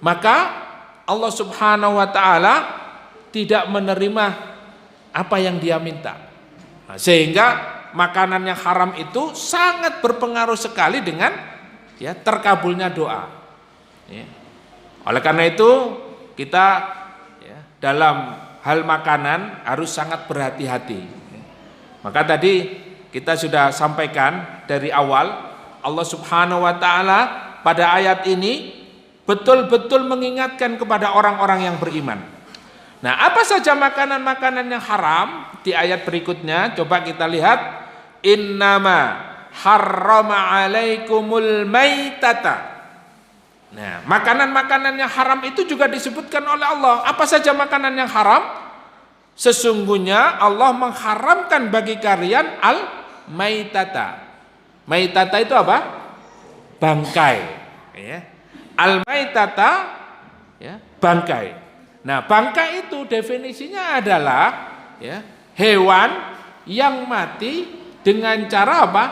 maka Allah Subhanahu wa taala tidak menerima apa yang dia minta. Nah, sehingga makanan yang haram itu sangat berpengaruh sekali dengan ya terkabulnya doa. Ya. Oleh karena itu kita ya, dalam hal makanan harus sangat berhati-hati. Maka tadi kita sudah sampaikan dari awal, Allah Subhanahu wa taala pada ayat ini betul-betul mengingatkan kepada orang-orang yang beriman. Nah, apa saja makanan-makanan yang haram? Di ayat berikutnya coba kita lihat, innama harrama alaikumul maitata. Nah, makanan-makanan yang haram itu juga disebutkan oleh Allah. Apa saja makanan yang haram? Sesungguhnya Allah mengharamkan bagi kalian al-maitata. Maitata itu apa? Bangkai. Ya. Al-maitata, ya, bangkai. Nah, bangkai itu definisinya adalah ya, hewan yang mati dengan cara apa?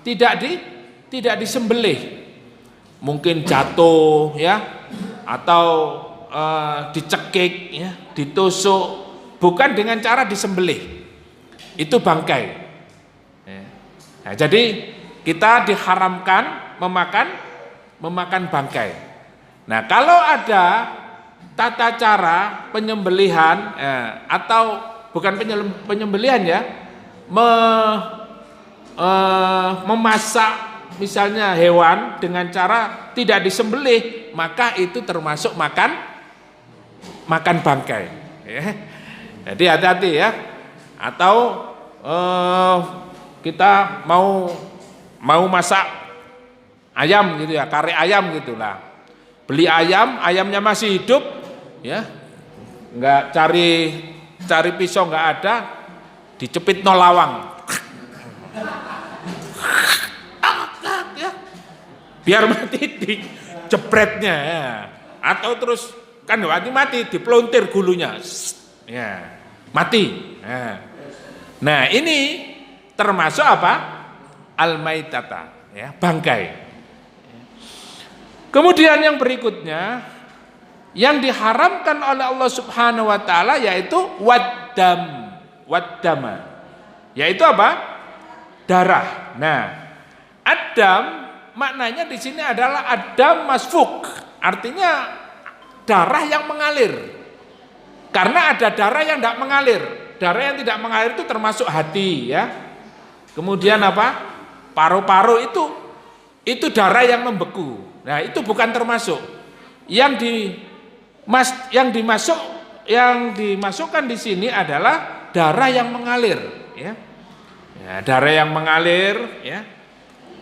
Tidak disembelih. Mungkin jatuh ya, atau dicekik ya, ditusuk, bukan dengan cara disembelih. Itu bangkai. Ya. Nah, jadi kita diharamkan memakan bangkai. Nah, kalau ada tata cara penyembelihan atau bukan penyembelihan ya, memasak misalnya hewan dengan cara tidak disembelih, maka itu termasuk makan bangkai. Ya. Jadi hati-hati ya. Atau kita mau masak ayam gitu ya, kare ayam gitulah. Beli ayam, ayamnya masih hidup, ya, nggak cari pisau nggak ada, dicepit lawang, ya, biar mati dijepretnya, ya. Atau terus kan mati dipelontir gulunya, ya, mati. Nah ini termasuk apa? Al-maitata, ya, bangkai. Kemudian yang berikutnya, Yang diharamkan oleh Allah Subhanahu wa taala yaitu waddama. Yaitu apa? Darah. Nah, adam maknanya di sini adalah adam masfuk. Artinya darah yang mengalir. Karena ada darah yang tidak mengalir. Darah yang tidak mengalir itu termasuk hati, ya. Kemudian apa? Paru-paru itu darah yang membeku. Nah, itu bukan termasuk. Yang dimasukkan di sini adalah darah yang mengalir, ya. Ya, darah yang mengalir, ya.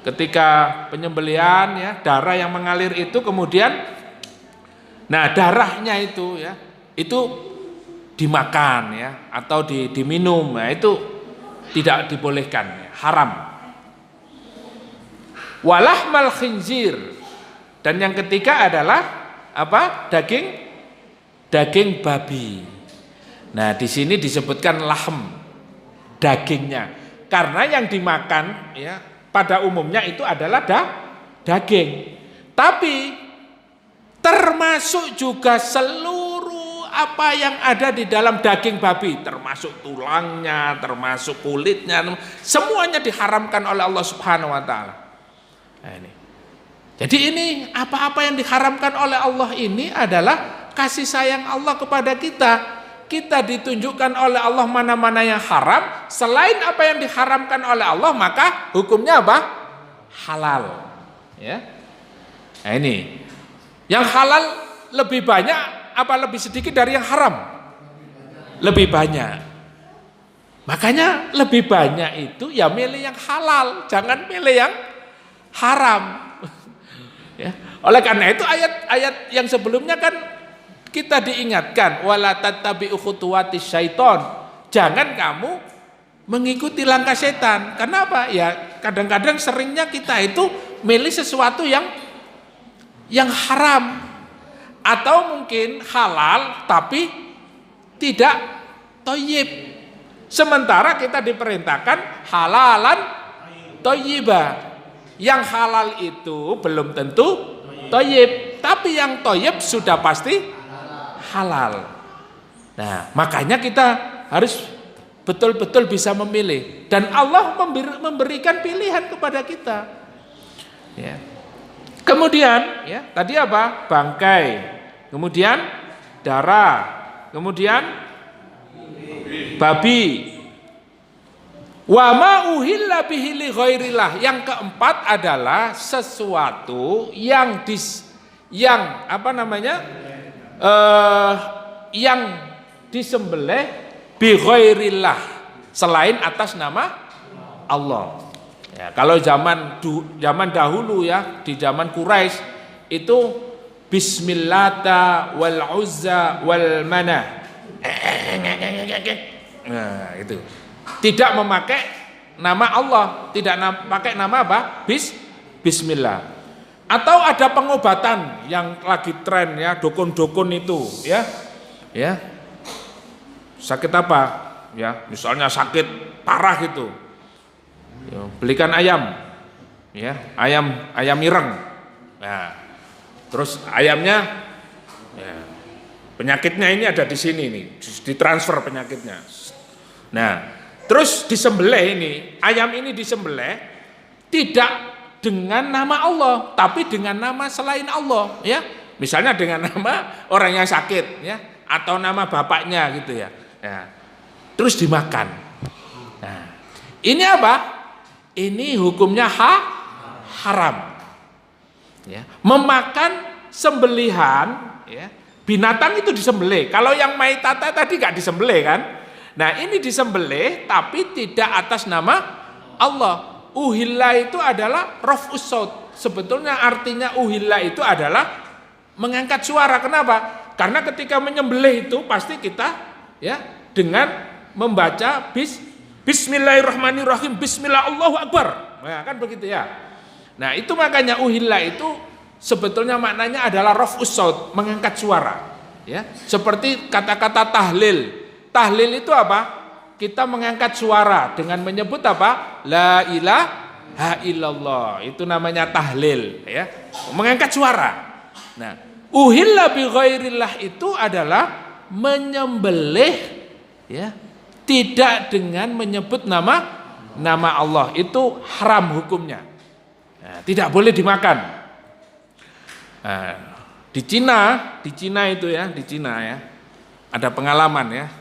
Ketika penyembelihan, ya, darah yang mengalir itu kemudian, nah darahnya itu, ya, itu dimakan, ya, atau diminum, nah itu tidak dibolehkan, ya, haram. Walahmal khinzir, dan yang ketiga adalah apa? Daging babi. Nah, di sini disebutkan lahm, dagingnya, karena yang dimakan, ya, pada umumnya itu adalah daging. Tapi termasuk juga seluruh apa yang ada di dalam daging babi, termasuk tulangnya, termasuk kulitnya, semuanya diharamkan oleh Allah Subhanahu wa taala. Nah, ini. Jadi ini apa-apa yang diharamkan oleh Allah ini adalah kasih sayang Allah kepada kita. Kita ditunjukkan oleh Allah mana-mana yang haram, selain apa yang diharamkan oleh Allah maka hukumnya apa? Halal. Ya. Nah, ini. Yang halal lebih banyak apa lebih sedikit dari yang haram? Lebih banyak. Makanya lebih banyak itu ya milih yang halal, jangan milih yang haram. Ya. Oleh karena itu ayat-ayat yang sebelumnya kan kita diingatkan wala tattabi'u khutuwatis syaiton. Jangan kamu mengikuti langkah setan. Kenapa? Ya kadang-kadang seringnya kita itu milih sesuatu yang haram. Atau mungkin halal tapi tidak thayyib. Sementara kita diperintahkan halalan thayyiba. Yang halal itu belum tentu thayyib, tapi yang thayyib sudah pasti halal. Nah, makanya kita harus betul-betul bisa memilih, dan Allah memberikan pilihan kepada kita. Ya. Kemudian, ya, tadi apa? Bangkai. Kemudian darah, kemudian babi. Wa ma uhilla bihi li ghairillah. Yang keempat adalah sesuatu yang yang disembelih bi ghairillah, selain atas nama Allah. Ya, kalau zaman dahulu, ya, di zaman Quraisy itu Bismillata wal Uzza wal Manah. Nah, itu. Tidak memakai nama Allah, tidak pakai nama apa? Bismillah. Atau ada pengobatan yang lagi tren, ya, dukun-dukun itu, ya. Ya. Sakit apa? Ya, misalnya sakit parah gitu. Ya, belikan ayam. Ya, ayam ireng. Nah, terus ayamnya, ya, penyakitnya ini ada di sini nih, ditransfer penyakitnya. Nah, terus disembelih ini, ayam ini disembelih tidak dengan nama Allah, tapi dengan nama selain Allah, ya. Misalnya dengan nama orang yang sakit, ya, atau nama bapaknya gitu, ya. Ya. Terus dimakan. Nah, ini apa? Ini hukumnya haram. Ya. Memakan sembelihan, ya, binatang itu disembelih. Kalau yang maitata tadi gak disembelih kan? Nah, ini disembelih tapi tidak atas nama Allah. Uhilla itu adalah raf'us saut. Sebetulnya artinya uhilla itu adalah mengangkat suara. Kenapa? Karena ketika menyembelih itu pasti kita, ya, dengan membaca Bismillahirrahmanirrahim, Bismillah Allahu Akbar. Nah, kan begitu, ya. Nah, itu makanya uhilla itu sebetulnya maknanya adalah raf'us saut, mengangkat suara, ya. Seperti kata-kata tahlil. Tahlil itu apa? Kita mengangkat suara dengan menyebut apa? La ilaha illallah. Itu namanya tahlil, ya. Mengangkat suara. Nah, Uhilla bi ghairillah itu adalah menyembelih ya, tidak dengan menyebut nama Allah, itu haram hukumnya. Nah, tidak boleh dimakan. Nah, di Cina itu ya, di Cina ya. Ada pengalaman ya.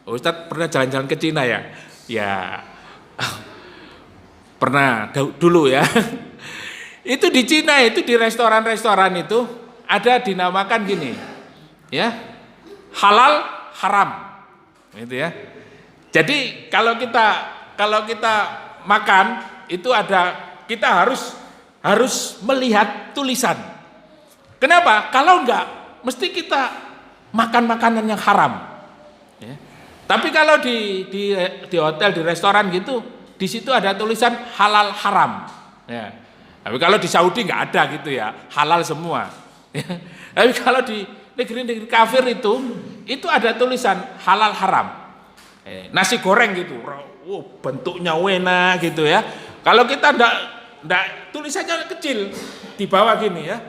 Ustadz pernah jalan-jalan ke Cina ya? Ya. Pernah dulu ya. Itu di Cina itu di restoran-restoran itu ada dinamakan gini. Ya. Halal haram. Gitu ya. Jadi kalau kita makan itu kita harus melihat tulisan. Kenapa? Kalau enggak mesti kita makan makanan yang haram. Ya. Tapi kalau di hotel, di restoran gitu, di situ ada tulisan halal haram. Ya. Tapi kalau di Saudi nggak ada gitu ya, halal semua. Ya. Tapi kalau di negeri-negeri kafir itu ada tulisan halal haram. Nasi goreng gitu, bentuknya enak gitu ya. Kalau kita ndak tulisannya kecil di bawah gini ya.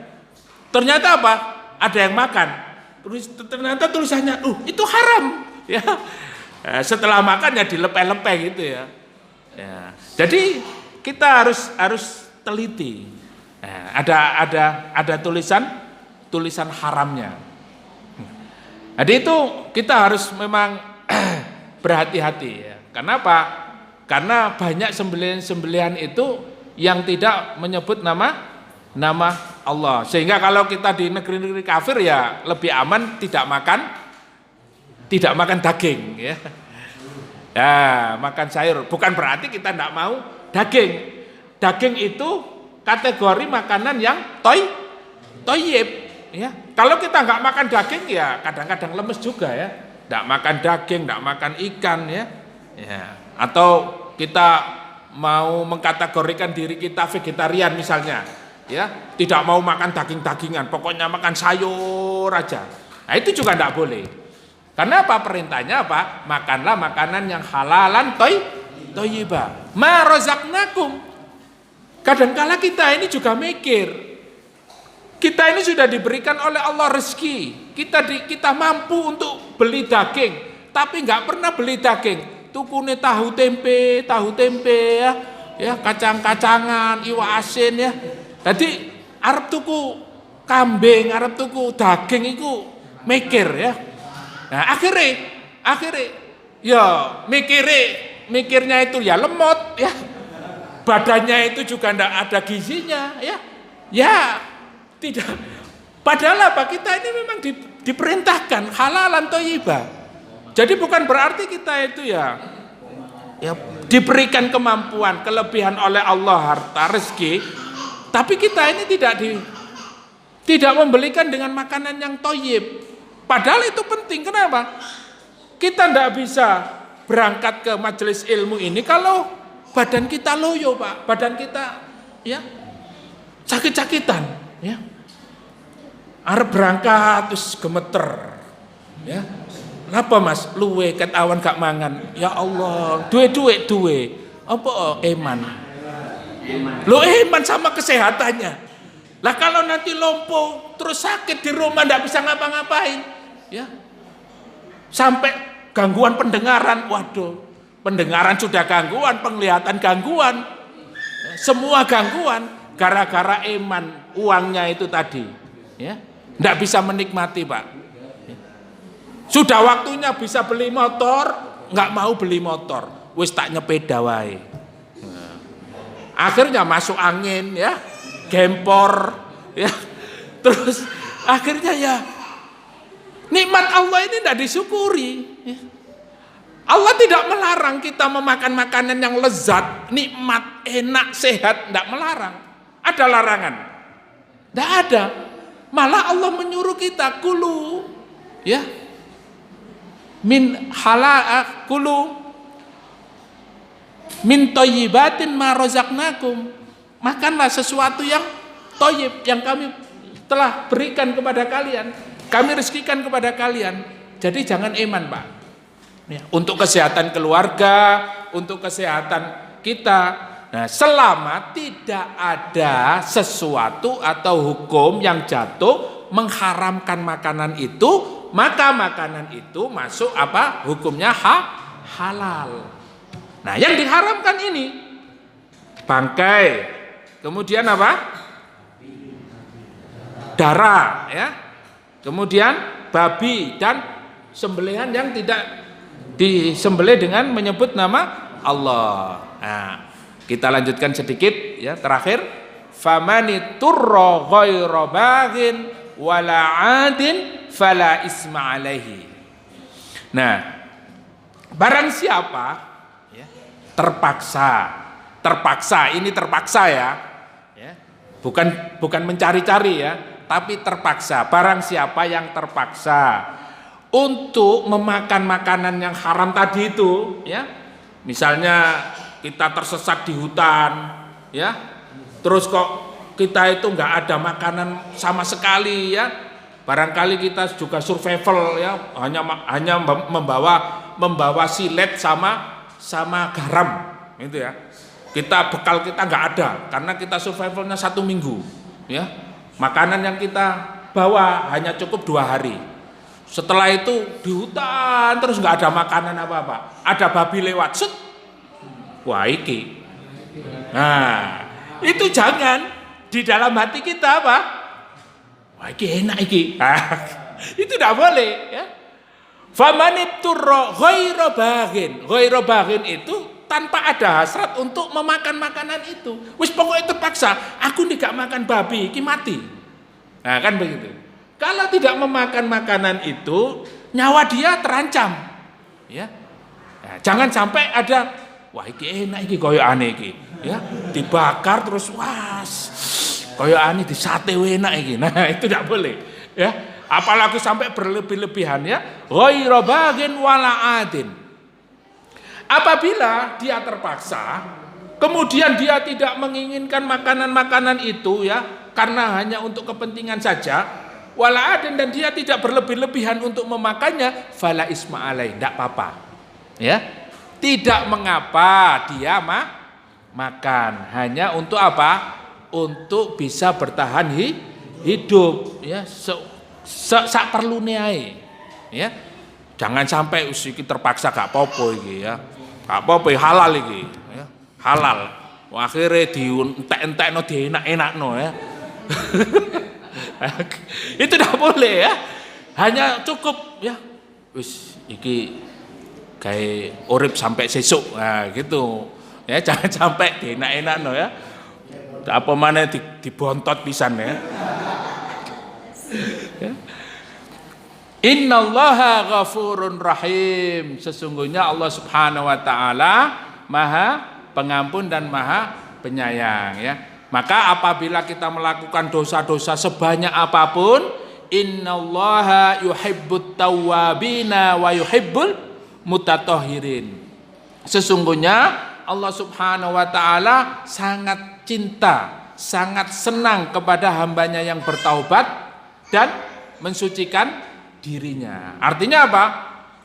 Ternyata apa? Ada yang makan. Ternyata tulisannya, itu haram. Ya. Setelah makan ya dilepeh-lepeh gitu ya. Ya. Jadi kita harus teliti. Nah, ada tulisan haramnya. Jadi itu kita harus memang berhati-hati ya. Kenapa? Karena banyak sembelihan itu yang tidak menyebut nama Allah. Sehingga kalau kita di negeri-negeri kafir ya lebih aman tidak makan daging ya. Ya, makan sayur. Bukan berarti kita tidak mau daging. Daging itu kategori makanan yang toyib ya. Kalau kita nggak makan daging ya kadang-kadang lemes juga ya. Nggak makan daging, nggak makan ikan ya. Atau kita mau mengkategorikan diri kita vegetarian misalnya, ya, tidak mau makan daging-dagingan, pokoknya makan sayur aja. Nah, itu juga tidak boleh. Karena apa? Perintahnya apa? Makanlah makanan yang halalan thayyibah. Ma razaqnakum. Kadangkala kita ini juga mikir, kita ini sudah diberikan oleh Allah rezeki, kita mampu untuk beli daging, tapi nggak pernah beli daging. Tukune tahu tempe ya kacang-kacangan, iwak asin ya. Jadi arep tuku kambing, arep tuku daging itu mikir ya. Nah, akhirnya ya mikirnya itu ya lemot ya. Badannya itu juga ndak ada gizinya ya. Ya, tidak. Padahal apa? Kita ini memang diperintahkan halalan thayyibah. Jadi bukan berarti kita itu ya diberikan kemampuan, kelebihan oleh Allah harta rezeki, tapi kita ini tidak membelikan dengan makanan yang thayyib. Padahal itu penting. Kenapa? Kita tidak bisa berangkat ke majelis ilmu ini kalau badan kita loyo, Pak. Badan kita ya sakit-sakitan, ya. Arep berangkat terus gemeter. Ya. Napa Mas? Luwe ket awan gak mangan. Ya Allah, duwe. Apa eman? Lo eman sama kesehatannya. Lah kalau nanti lompo terus sakit di rumah ndak bisa ngapa-ngapain, ya. Sampai gangguan pendengaran. Waduh, pendengaran sudah gangguan, penglihatan gangguan. Semua gangguan gara-gara eman uangnya itu tadi, ya. Ndak bisa menikmati, Pak. Sudah waktunya bisa beli motor, nggak mau beli motor, wis tak nyepeda wae. Akhirnya masuk angin ya, gempor ya. Terus akhirnya ya nikmat Allah ini tidak disyukuri. Ya. Allah tidak melarang kita memakan makanan yang lezat, nikmat, enak, sehat, tidak melarang. Ada larangan? Tidak ada. Malah Allah menyuruh kita kulu, ya. Min halal kulu min thayyibatin ma razaqnakum. Makanlah sesuatu yang thayyib yang kami telah berikan kepada kalian, kami rezekikan kepada kalian. Jadi jangan eman, Pak. Ya, untuk kesehatan keluarga, untuk kesehatan kita. Nah, selama tidak ada sesuatu atau hukum yang jatuh mengharamkan makanan itu, maka makanan itu masuk apa? Hukumnya halal. Nah, yang diharamkan ini bangkai, kemudian apa? Darah, ya. Kemudian babi dan sembelihan yang tidak disembelih dengan menyebut nama Allah. Nah, kita lanjutkan sedikit ya, terakhir. Famani turra ghairu baghin wala 'adin fala isma alaihi. Nah, barang siapa ya, terpaksa ini terpaksa ya, bukan mencari-cari ya, tapi terpaksa. Barang siapa yang terpaksa untuk memakan makanan yang haram tadi itu, ya, misalnya kita tersesat di hutan, ya, terus kok kita itu nggak ada makanan sama sekali, ya, barangkali kita juga survival, ya, hanya membawa silet sama garam, gitu ya. Bekal kita nggak ada karena kita survivalnya 1 minggu, ya. Makanan yang kita bawa hanya cukup 2 hari. Setelah itu di hutan terus nggak ada makanan apa-apa. Ada babi lewat, set. Wah, iki. Nah, itu jangan di dalam hati kita apa? Wah, iki enak iki. Itu tidak boleh, ya. Famanitturra ghairu baghin. Ghairu baghin itu tanpa ada hasrat untuk memakan makanan itu. Wis pokoknya terpaksa, aku nih gak makan babi, iki mati. Nah, kan begitu. Kalau tidak memakan makanan itu, nyawa dia terancam. Ya. Nah, jangan sampai ada, wah iki enak iki koyo aneh iki, ya. Dibakar terus was. Koyo aneh disate enak iki. Nah, itu tidak boleh, ya. Apalagi sampai berlebih-lebihan, ya. Ghairu baghin wala 'adin. Apabila dia terpaksa, kemudian dia tidak menginginkan makanan-makanan itu, ya, karena hanya untuk kepentingan saja, wala adin, dan dia tidak berlebih-lebihan untuk memakannya, fala isma alaih, tidak apa-apa, ya, tidak mengapa dia makan, hanya untuk apa? Untuk bisa bertahan hidup, ya, sak perlune ae, ya. Jangan sampai iki terpaksa gak apa-apa iki, ya. Gak apa-apa, halal iki, ya. Halal. Akhirnya dientek-entekno dienak-enakno, ya. Itu tidak boleh, ya. Hanya cukup, ya. Wis iki gawe urip sampai sesuk. Nah, gitu. Ya, jangan sampai dienak-enakno, ya. Apa mana dibontot pisan, ya. Ya. Innallaha ghafurun rahim. Sesungguhnya Allah Subhanahu wa taala Maha Pengampun dan Maha Penyayang, ya. Maka apabila kita melakukan dosa-dosa sebanyak apapun, innallaha yuhibbut tawwabina wa yuhibbul mutatahhirin. Sesungguhnya Allah Subhanahu wa taala sangat cinta, sangat senang kepada hambanya yang bertaubat dan mensucikan dirinya. Artinya apa?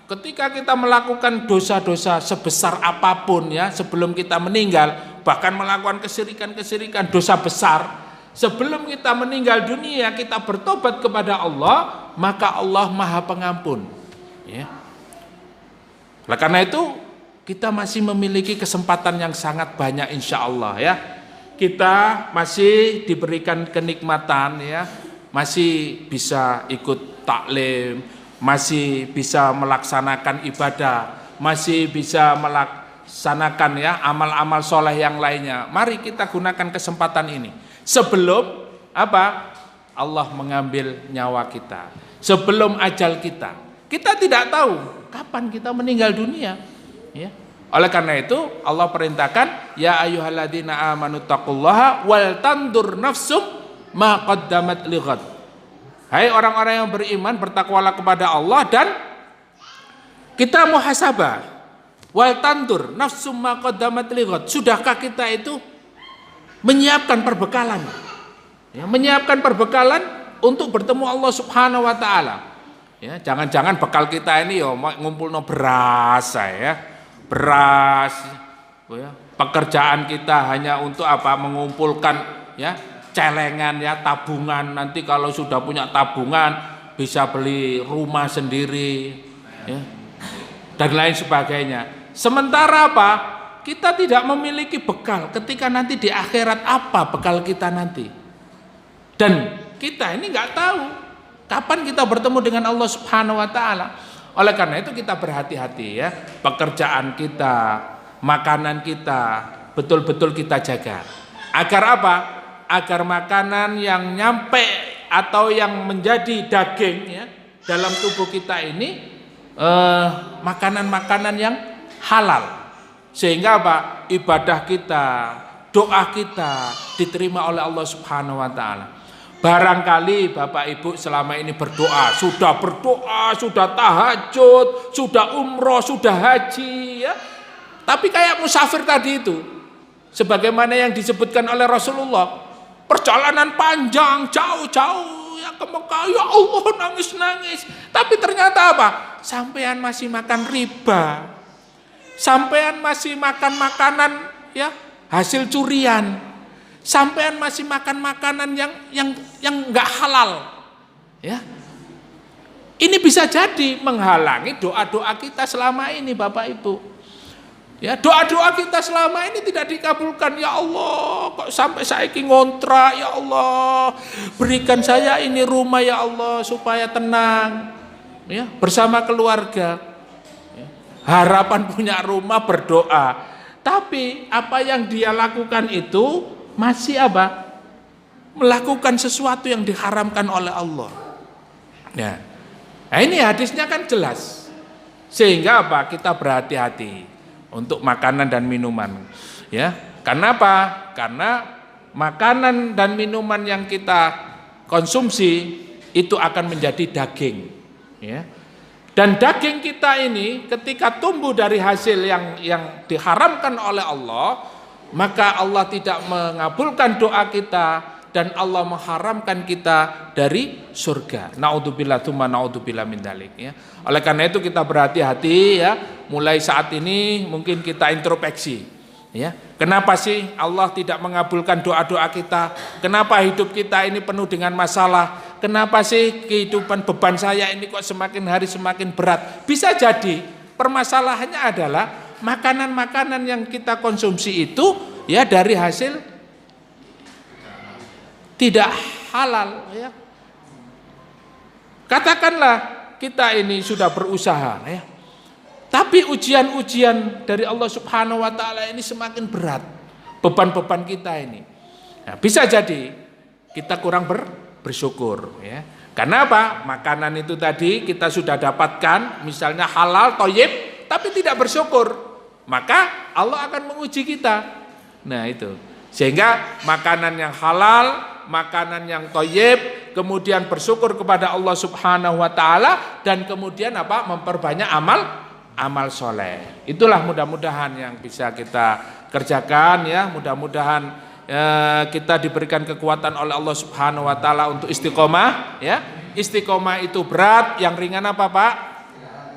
Ketika kita melakukan dosa-dosa sebesar apapun, ya, sebelum kita meninggal, bahkan melakukan kesirikan-kesirikan, dosa besar, sebelum kita meninggal dunia kita bertobat kepada Allah, maka Allah Maha Pengampun, ya. Oleh karena itu kita masih memiliki kesempatan yang sangat banyak, insya Allah, ya. Kita masih diberikan kenikmatan, ya, masih bisa ikut taklim, masih bisa melaksanakan ibadah, masih bisa melaksanakan, ya, amal-amal soleh yang lainnya. Mari kita gunakan kesempatan ini sebelum apa? Allah mengambil nyawa kita, sebelum ajal kita. Kita tidak tahu kapan kita meninggal dunia, ya. Oleh karena itu Allah perintahkan, ya ayyuhalladzina amanu taqullaha wal tandur nafsum ma qaddamat lighad. Hai orang-orang yang beriman, bertakwalah kepada Allah dan kita muhasabah. Wal tandur nafsum ma qaddamat lighad. Sudahkah kita itu menyiapkan perbekalan? Ya, menyiapkan perbekalan untuk bertemu Allah Subhanahu wa taala. Ya, jangan-jangan bekal kita ini yo ngumpulno beras, ya. Beras, ya. Pekerjaan kita hanya untuk apa? Mengumpulkan, ya, celengan ya, tabungan, nanti kalau sudah punya tabungan bisa beli rumah sendiri ya, dan lain sebagainya. Sementara apa? Kita tidak memiliki bekal ketika nanti di akhirat, apa bekal kita nanti. Dan kita ini nggak tahu kapan kita bertemu dengan Allah Subhanahu wa taala. Oleh karena itu kita berhati-hati ya, pekerjaan kita, makanan kita betul-betul kita jaga. Agar apa? Agar makanan yang nyampe atau yang menjadi daging ya dalam tubuh kita ini makanan-makanan yang halal. Sehingga apa? Ibadah kita, doa kita diterima oleh Allah Subhanahu wa taala. Barangkali Bapak Ibu selama ini berdoa, sudah tahajud, sudah umroh, sudah haji ya. Tapi kayak musafir tadi itu, sebagaimana yang disebutkan oleh Rasulullah, perjalanan panjang, jauh-jauh ya ke Mekah, ya Allah nangis-nangis. Tapi ternyata apa? Sampean masih makan riba. Sampean masih makan makanan ya hasil curian. Sampean masih makan makanan yang enggak halal. Ya. Ini bisa jadi menghalangi doa-doa kita selama ini Bapak Ibu. Ya, doa-doa kita selama ini tidak dikabulkan. Ya Allah, kok sampai saiki ngontrak, ya Allah. Berikan saya ini rumah ya Allah supaya tenang. Ya, bersama keluarga. Ya. Harapan punya rumah, berdoa. Tapi apa yang dia lakukan itu masih apa? Melakukan sesuatu yang diharamkan oleh Allah. Nah, ini hadisnya kan jelas. Sehingga apa? Kita berhati-hati untuk makanan dan minuman. Ya, kenapa? Karena makanan dan minuman yang kita konsumsi itu akan menjadi daging. Ya. Dan daging kita ini ketika tumbuh dari hasil yang diharamkan oleh Allah, maka Allah tidak mengabulkan doa kita dan Allah mengharamkan kita dari surga. Naudzubillah tsumma naudzubillah min dzalik ya. Oleh karena itu kita berhati-hati ya, mulai saat ini mungkin kita introspeksi ya. Kenapa sih Allah tidak mengabulkan doa-doa kita? Kenapa hidup kita ini penuh dengan masalah? Kenapa sih kehidupan beban saya ini kok semakin hari semakin berat? Bisa jadi permasalahannya adalah makanan-makanan yang kita konsumsi itu ya dari hasil tidak halal ya. Katakanlah kita ini sudah berusaha ya, tapi ujian-ujian dari Allah Subhanahu wa taala ini semakin berat, beban-beban kita ini. Nah, bisa jadi kita kurang bersyukur ya. Karena apa? Makanan itu tadi kita sudah dapatkan misalnya halal, thayyib, tapi tidak bersyukur, maka Allah akan menguji kita. Nah itu, sehingga makanan yang halal, makanan yang thayyib, kemudian bersyukur kepada Allah Subhanahu wa taala, dan kemudian apa? Memperbanyak amal soleh. Itulah mudah-mudahan yang bisa kita kerjakan ya. Mudah-mudahan kita diberikan kekuatan oleh Allah Subhanahu wa taala untuk istiqomah ya. Istiqomah itu berat, yang ringan apa Pak?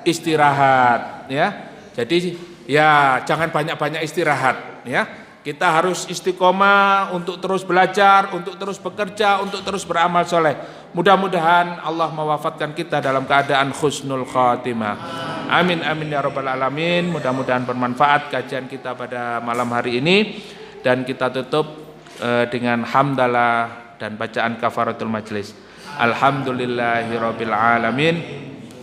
Istirahat ya. Jadi ya jangan banyak-banyak istirahat ya. Kita harus istiqomah untuk terus belajar, untuk terus bekerja, untuk terus beramal soleh. Mudah-mudahan Allah mewafatkan kita dalam keadaan husnul khatimah. Amin amin ya rabbal alamin. Mudah-mudahan bermanfaat kajian kita pada malam hari ini, dan kita tutup dengan hamdalah dan bacaan kafaratul majlis. Alhamdulillahirabbil alamin.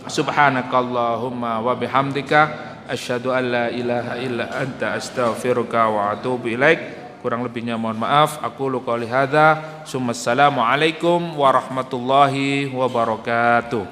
Subhanakallahumma wa bihamdika asyhadu an la ilaha illa anta astaghfiruka wa atubu ilaik. Kurang lebihnya mohon maaf. Aqulu qouli hadza. Assalamu alaikum warahmatullahi wabarakatuh.